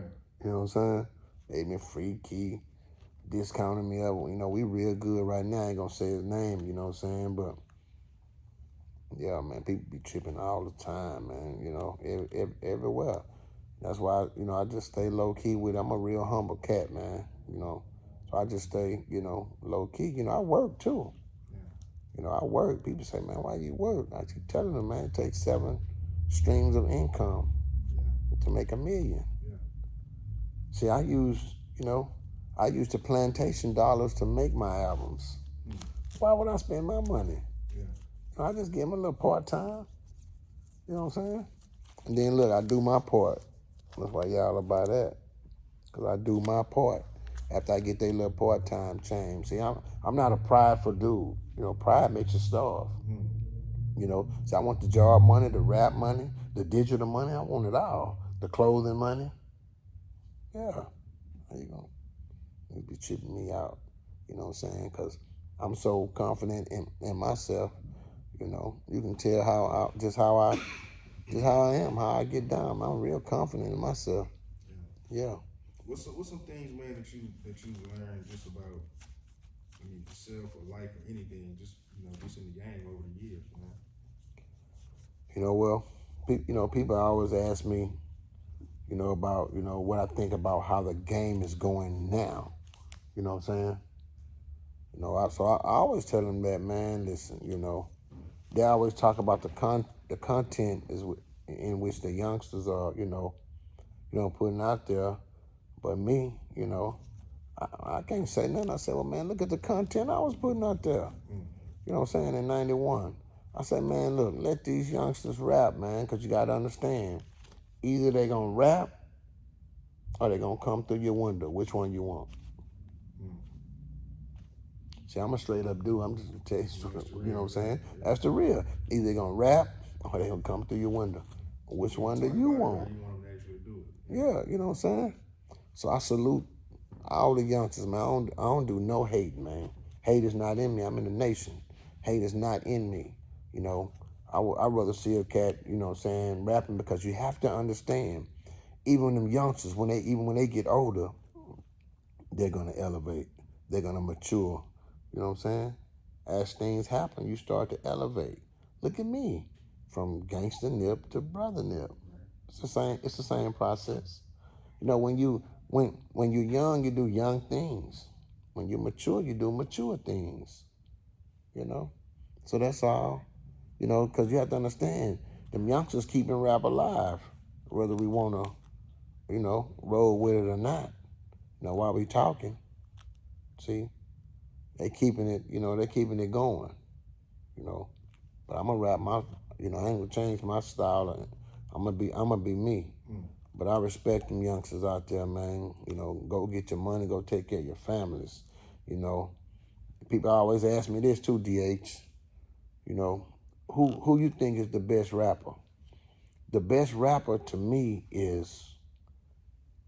You know what I'm saying? Made me a free key, discounted me up. We real good right now. I ain't gonna say his name, you know what I'm saying? But yeah, man, people be tripping all the time, man, everywhere. That's why, I just stay low key with it. I'm a real humble cat, man, So I just stay, low key. I work too. Yeah. I work. People say, man, why you work? I keep telling them, man, it takes 7 streams of income to make $1 million. Yeah. See, I use the plantation dollars to make my albums. Why would I spend my money? Yeah. I just give them a little part-time. You know what I'm saying? And then, look, I do my part. That's why y'all about that. Because I do my part after I get their little part-time change. See, I'm not a prideful dude. Pride makes you starve. So I want the job money, the rap money, the digital money. I want it all. The clothing money. Yeah. There you go. You be tripping me out. You know what I'm saying? Because I'm so confident in myself. You can tell just how I am, how I get down. I'm real confident in myself. Yeah. What's some things, man, that you learned just about, yourself or life or anything, just in the game over the years, man? Well, people always ask me, about what I think about how the game is going now. You know what I'm saying? So I always tell them that, man. Listen, they always talk about the content in which the youngsters are, putting out there. But me, I can't say nothing. I said, well, man, look at the content I was putting out there. You know what I'm saying? In 91. I said, man, look, let these youngsters rap, man, because you got to understand. Either they going to rap or they going to come through your window. Which one you want? See, I'm a straight up dude. I'm just going to tell you straight, you know what I'm saying? That's the real. Either they going to rap or they going to come through your window. Which one do you want? You want them to actually do it. Yeah, you know what I'm saying? So I salute all the youngsters, man. I don't do no hate, man. Hate is not in me. I'm in the nation. Hate is not in me. I'd rather see a cat, rapping, because you have to understand, even them youngsters, when they get older, they're gonna elevate. They're gonna mature. You know what I'm saying? As things happen, you start to elevate. Look at me, from gangster nip to brother nip. It's the same process. When you're young, you do young things. When you're mature, you do mature things. So that's all. Because you have to understand, them youngsters keeping rap alive, whether we want to, roll with it or not. While we talking, see, they're keeping it going, But I'm gonna rap my, I ain't gonna change my style. I'm gonna be me. But I respect them youngsters out there, man. Go get your money, go take care of your families. People always ask me this too, DH. Who you think is the best rapper? The best rapper to me is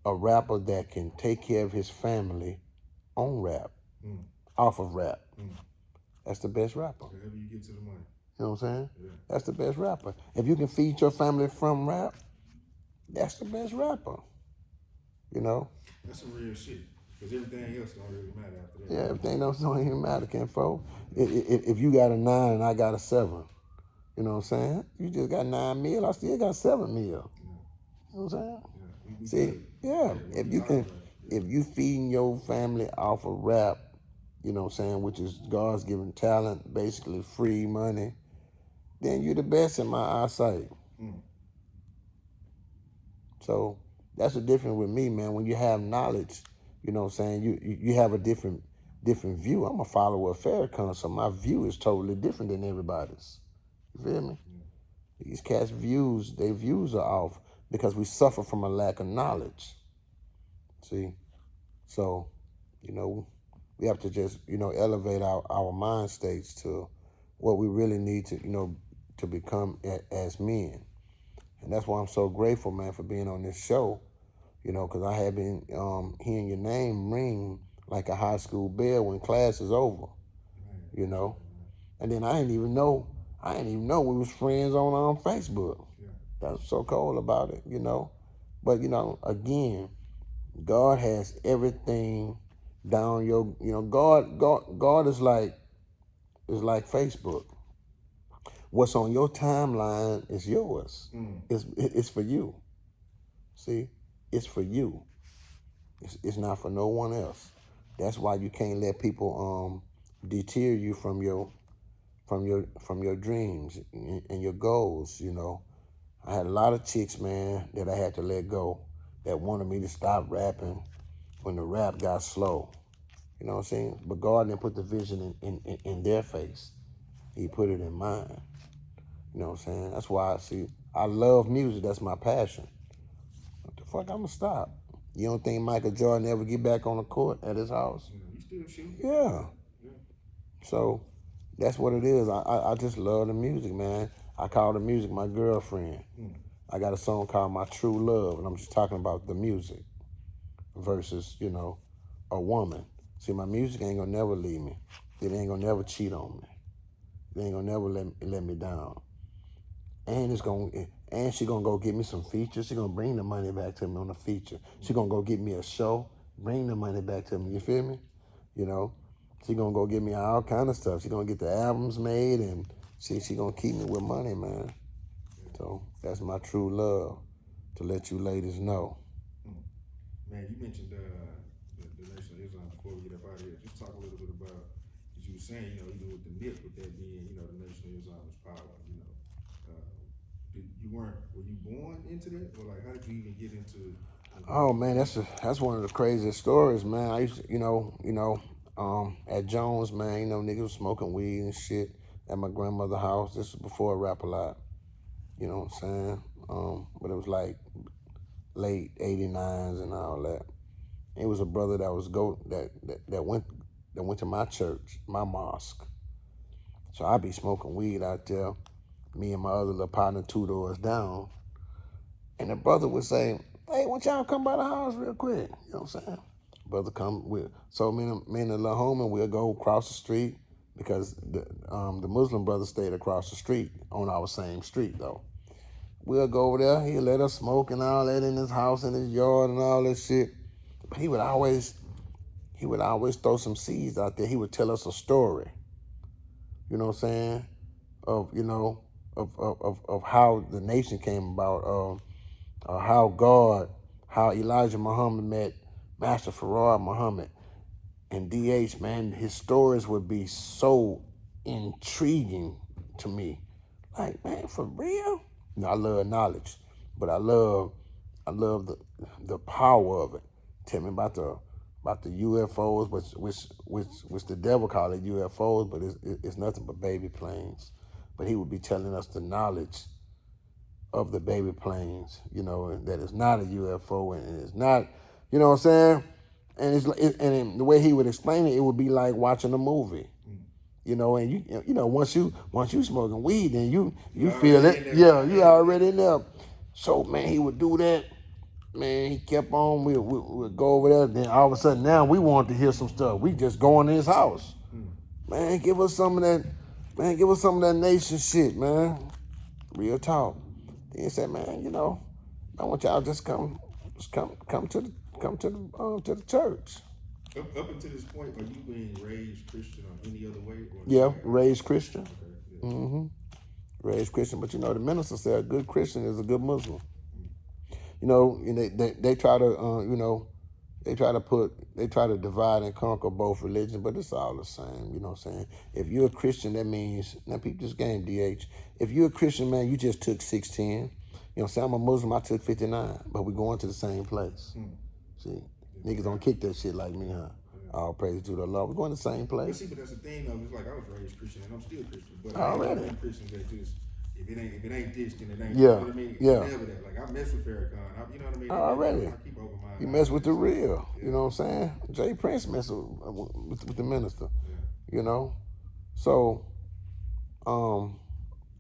a rapper that can take care of his family on rap, off of rap. That's the best rapper. However you get to the money. You know what I'm saying? Yeah. That's the best rapper. If you can feed your family from rap, that's the best rapper. You know? That's some real shit. Because everything else don't really matter after that. Yeah, everything else don't even matter, kinfolk. If you got a 9 and I got a 7, you know what I'm saying? You just got 9 mil, I still got 7 mil. You know what I'm saying? Yeah. We See, good. yeah, if you feeding your family off of rap, you know what I'm saying, which is God's given talent, basically free money, then you're the best in my eyesight. So that's the difference with me, man. When you have knowledge, you know what I'm saying, you have a different view. I'm a follower of Farrakhan, so my view is totally different than everybody's. You feel me? These cats' views, their views are off because we suffer from a lack of knowledge. See? So, you know, we have to just, you know, elevate our mind states to what we really need to, you know, to become as men. And that's why I'm so grateful, man, for being on this show, you know, because I have been hearing your name ring like a high school bell when class is over, you know. And then I didn't even know we was friends on Facebook. That's so cool about it, you know. But, you know, again, God has everything down your, you know, God is like Facebook. What's on your timeline is yours. It's for you. See, it's for you. It's not for no one else. That's why you can't let people deter you from your dreams and your goals. You know, I had a lot of chicks, man, that I had to let go that wanted me to stop rapping when the rap got slow. You know what I'm saying? But God didn't put the vision in their face. He put it in mine. You know what I'm saying? That's why I love music. That's my passion. What the fuck, I'm gonna stop? You don't think Michael Jordan ever get back on the court at his house? You still shooting? Yeah. So that's what it is. I just love the music, man. I call the music my girlfriend. I got a song called My True Love, and I'm just talking about the music versus, you know, a woman. See, my music ain't gonna never leave me. It ain't gonna never cheat on me. It ain't gonna never let me down. And she gonna go get me some features. She gonna bring the money back to me on the feature. She gonna go get me a show, bring the money back to me. You feel me? You know, she gonna go get me all kind of stuff. She gonna get the albums made, and she gonna keep me with money, man. So that's my true love, to let you ladies know. Man, you mentioned the Nation of Islam before we get up out of here. Just talk a little bit about, as you were saying, you know, even with the NIP, with that being, you know, the Nation of Islam is power, you know. Were you born into that, or like how did you even get into? Oh man, that's one of the craziest stories, man. I used to, you know, at Jones, man, you know, niggas was smoking weed and shit at my grandmother's house. This was before Rap-A-Lot, you know what I'm saying? But it was like late '89s and all that. It was a brother that went to my church, my mosque. So I be smoking weed out there. Me and my other little partner 2 doors down. And the brother would say, "Hey, why don't y'all come by the house real quick?" You know what I'm saying? Brother come with. So me and the little homie, we'll go across the street because the Muslim brother stayed across the street on our same street though. We'll go over there. He'll let us smoke and all that in his house, in his yard and all that shit. But he would always throw some seeds out there. He would tell us a story. You know what I'm saying? Of, you know, of how the nation came about, how Elijah Muhammad met Master Farad Muhammad. And DH, man, his stories would be so intriguing to me. Like, man, for real? You know, I love knowledge, but I love the power of it. Tell me about the UFOs, which the devil call it UFOs, but it's nothing but baby planes. But he would be telling us the knowledge of the baby planes, you know, and that it's not a UFO and it's not, you know what I'm saying? And the way he would explain it, it would be like watching a movie. You know, and you know, once you smoking weed, then you feel it. Yeah, you already in there. So man, he would do that, man, he kept on. We'll go over there. Then all of a sudden, now we want to hear some stuff. We just go in his house. Man, give us some of that. Man, give us some of that nation shit, man. Real talk. Then he said, man, you know, I want y'all just come to the church. Up until this point, are you being raised Christian or any other way? Or Yeah, raised Christian. Okay. Yeah. Raised Christian, but you know the minister said a good Christian is a good Muslim. You know, they try to you know, they try to divide and conquer both religions, but it's all the same. You know what I'm saying? If you're a Christian, that means, now peep this game, DH. If you're a Christian, man, you just took 610. You know what I'm saying? I'm a Muslim, I took 59, but we're going to the same place. See, niggas don't kick that shit like me, huh? All praise to the Lord. We're going to the same But place. see, but that's the thing though. It's like I was raised Christian and I'm still Christian, but Already. I ain't Christian that just if it ain't this, then it ain't. Yeah. You know what I mean? Yeah. Never that. Like I mess with Farrakhan. You know what I mean? Already. I keep open mind. You mess with the real. You know what I'm saying? Jay Prince mess with the minister. You know, so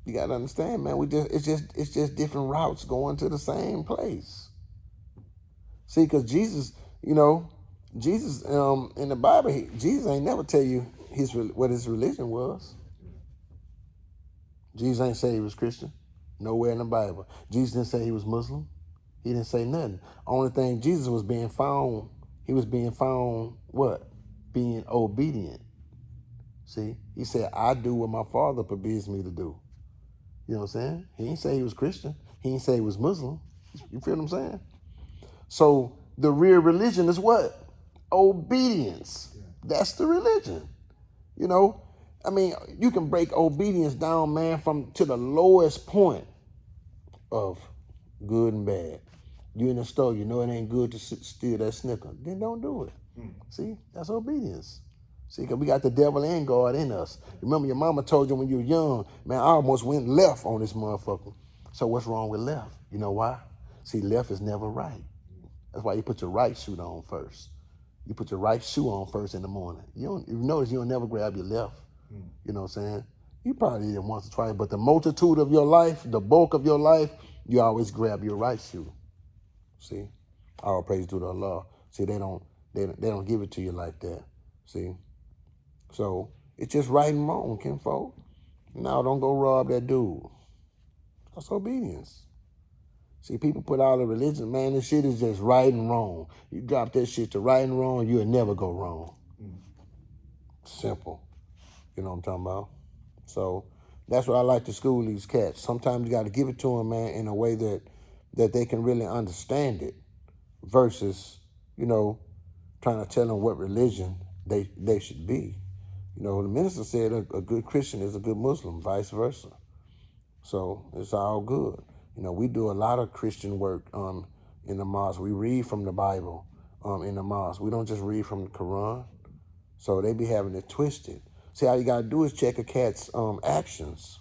you gotta understand, man. It's just different routes going to the same place. See, because Jesus, you know, Jesus in the Bible, Jesus ain't never tell you what his religion was. Jesus ain't say he was Christian. Nowhere in the Bible. Jesus didn't say he was Muslim. He didn't say nothing. Only thing Jesus was being found, he was being found what? Being obedient. See, he said, I do what my Father forbids me to do. You know what I'm saying? He didn't say he was Christian. He didn't say he was Muslim. You feel what I'm saying? So the real religion is what? Obedience. That's the religion. You know, I mean, you can break obedience down, man, to the lowest point of good and bad. You in the store, you know it ain't good to steal that Snicker. Then don't do it. See, that's obedience. See, because we got the devil and God in us. Remember your mama told you when you were young, man, I almost went left on this motherfucker. So what's wrong with left? You know why? See, left is never right. That's why you put your right shoe on first. You put your right shoe on first in the morning. You notice you don't never grab your left. You know what I'm saying? You probably did it once or twice, but the multitude of your life, the bulk of your life, you always grab your right shoe. See? All praise to the Allah. See, they don't give it to you like that. See? So it's just right and wrong, kinfolk. No, don't go rob that dude. That's obedience. See, people put all the religion, man, this shit is just right and wrong. You drop that shit to right and wrong, you'll never go wrong. Simple. You know what I'm talking about? So that's what I like to school these cats. Sometimes you got to give it to them, man, in a way that they can really understand it versus, you know, trying to tell them what religion they should be. You know, the minister said a good Christian is a good Muslim, vice versa. So it's all good. You know, we do a lot of Christian work in the mosque. We read from the Bible in the mosque. We don't just read from the Quran. So they be having it twisted. See, all you got to do is check a cat's actions.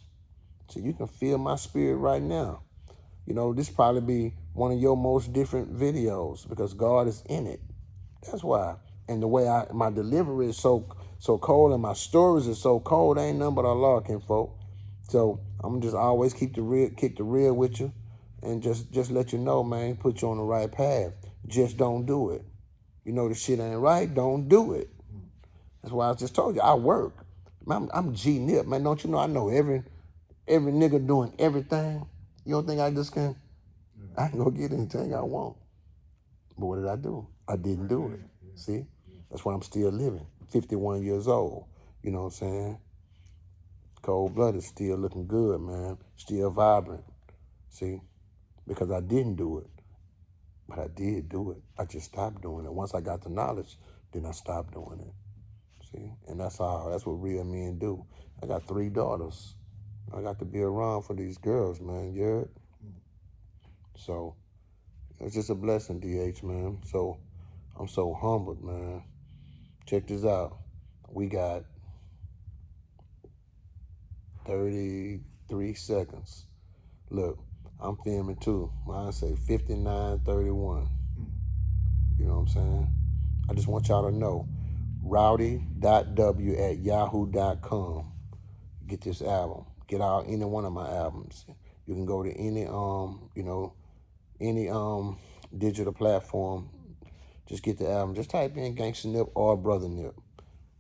So you can feel my spirit right now. You know, this probably be one of your most different videos because God is in it. That's why. And the way my delivery is so cold and my stories are so cold, ain't nothing but Allah, kinfolk. So I'm just always kick the real with you and just let you know, man, put you on the right path. Just don't do it. You know the shit ain't right, don't do it. That's why I just told you, I work. I'm G-Nip, man. Don't you know I know every nigga doing everything? You don't think I just can? I can go get anything I want. But what did I do? I didn't do it. See? That's why I'm still living. 51 years old. You know what I'm saying? Cold-blooded, still looking good, man. Still vibrant. See? Because I didn't do it. But I did do it. I just stopped doing it. Once I got the knowledge, then I stopped doing it. See? And that's what real men do. I got 3 daughters. I got to be around for these girls, man. You heard? So it's just a blessing, DH, man. So I'm so humbled, man. Check this out. We got 33 seconds. Look, I'm filming too. Mine say 59:31. You know what I'm saying? I just want y'all to know. Rowdy.w@yahoo.com. Get this album. Get out any one of my albums. You can go to any any digital platform. Just get the album. Just type in Gangsta Nip or Brother Nip.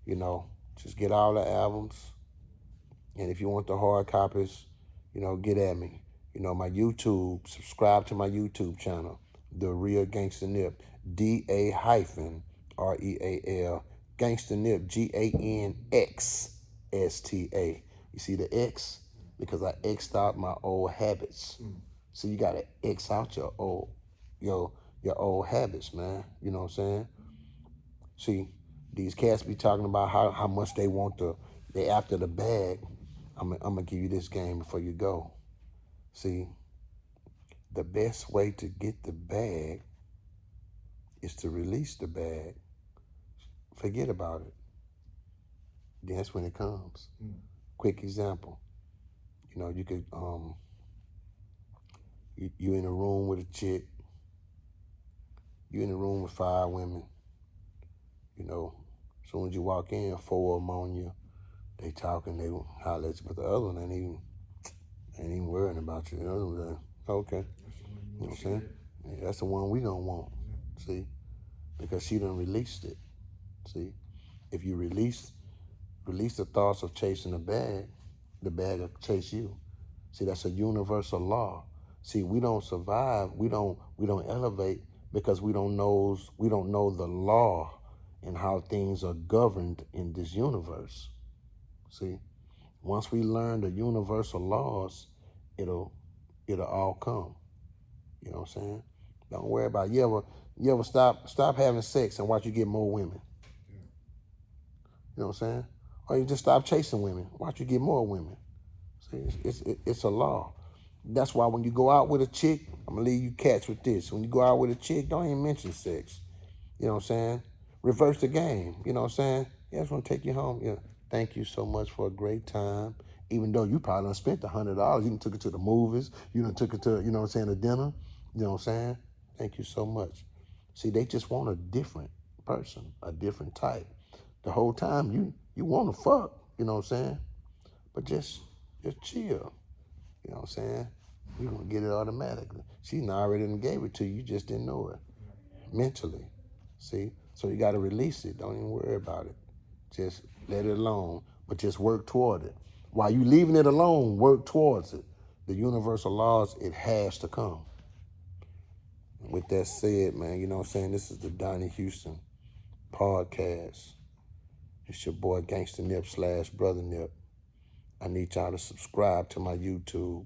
You know, just get all the albums. And if you want the hard copies, you know, get at me. You know, my YouTube, subscribe to my YouTube channel, The Real Gangsta Nip, DA-REAL, Gangsta Nip, GANXSTA. You see the X? Because I X'd out my old habits. So you gotta X out your old habits, man. You know what I'm saying? See, these cats be talking about how much they want they after the bag. I'm gonna give you this game before you go. See, the best way to get the bag is to release the bag. Forget about it. That's when it comes. Quick example. You know, you could you in a room with a chick. You in a room with 5 women. You know, as soon as you walk in, 4 of them on you. They talking, they holler at you, but the other one ain't even worrying about you. The other one's like, okay. You know what I'm saying? Yeah, that's the one we gonna want. See? Because she done released it. See? If you release the thoughts of chasing the bag will chase you. See, that's a universal law. See, we don't survive, we don't elevate because we don't know the law and how things are governed in this universe. See? Once we learn the universal laws, it'll all come. You know what I'm saying? Don't worry about it. You ever stop having sex and watch you get more women. You know what I'm saying? Or you just stop chasing women, watch you get more women. See, it's a law. That's why when you go out with a chick, I'm gonna leave you cats with this. When you go out with a chick, don't even mention sex. You know what I'm saying? Reverse the game. You know what I'm saying? Yeah, I just want to take you home. Yeah. Thank you so much for a great time. Even though you probably done spent $100. You done took it to the movies. You done took it to, you know what I'm saying, a dinner. You know what I'm saying? Thank you so much. See, they just want a different person, a different type. The whole time you want to fuck, you know what I'm saying? But just chill. You know what I'm saying? You're going to get it automatically. She already done gave it to you. You just didn't know it. Mentally. See? So you got to release it. Don't even worry about it. Just let it alone. But just work toward it. While you leaving it alone, work towards it. The universal laws, it has to come. With that said, man, you know what I'm saying? This is the Donnie Houston podcast. It's your boy Gangsta Nip / Brother Nip. I need y'all to subscribe to my YouTube,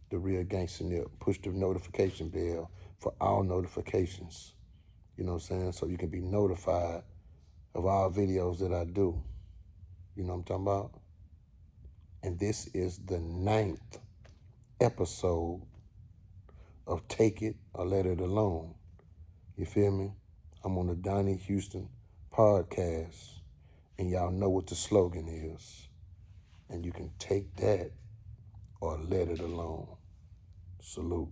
The Real Gangsta Nip. Push the notification bell for all notifications. You know what I'm saying? So you can be notified of all videos that I do. You know what I'm talking about? And this is the 9th episode of Take It or Let It Alone. You feel me? I'm on the Donnie Houston podcast. And y'all know what the slogan is. And you can take that or let it alone. Salute.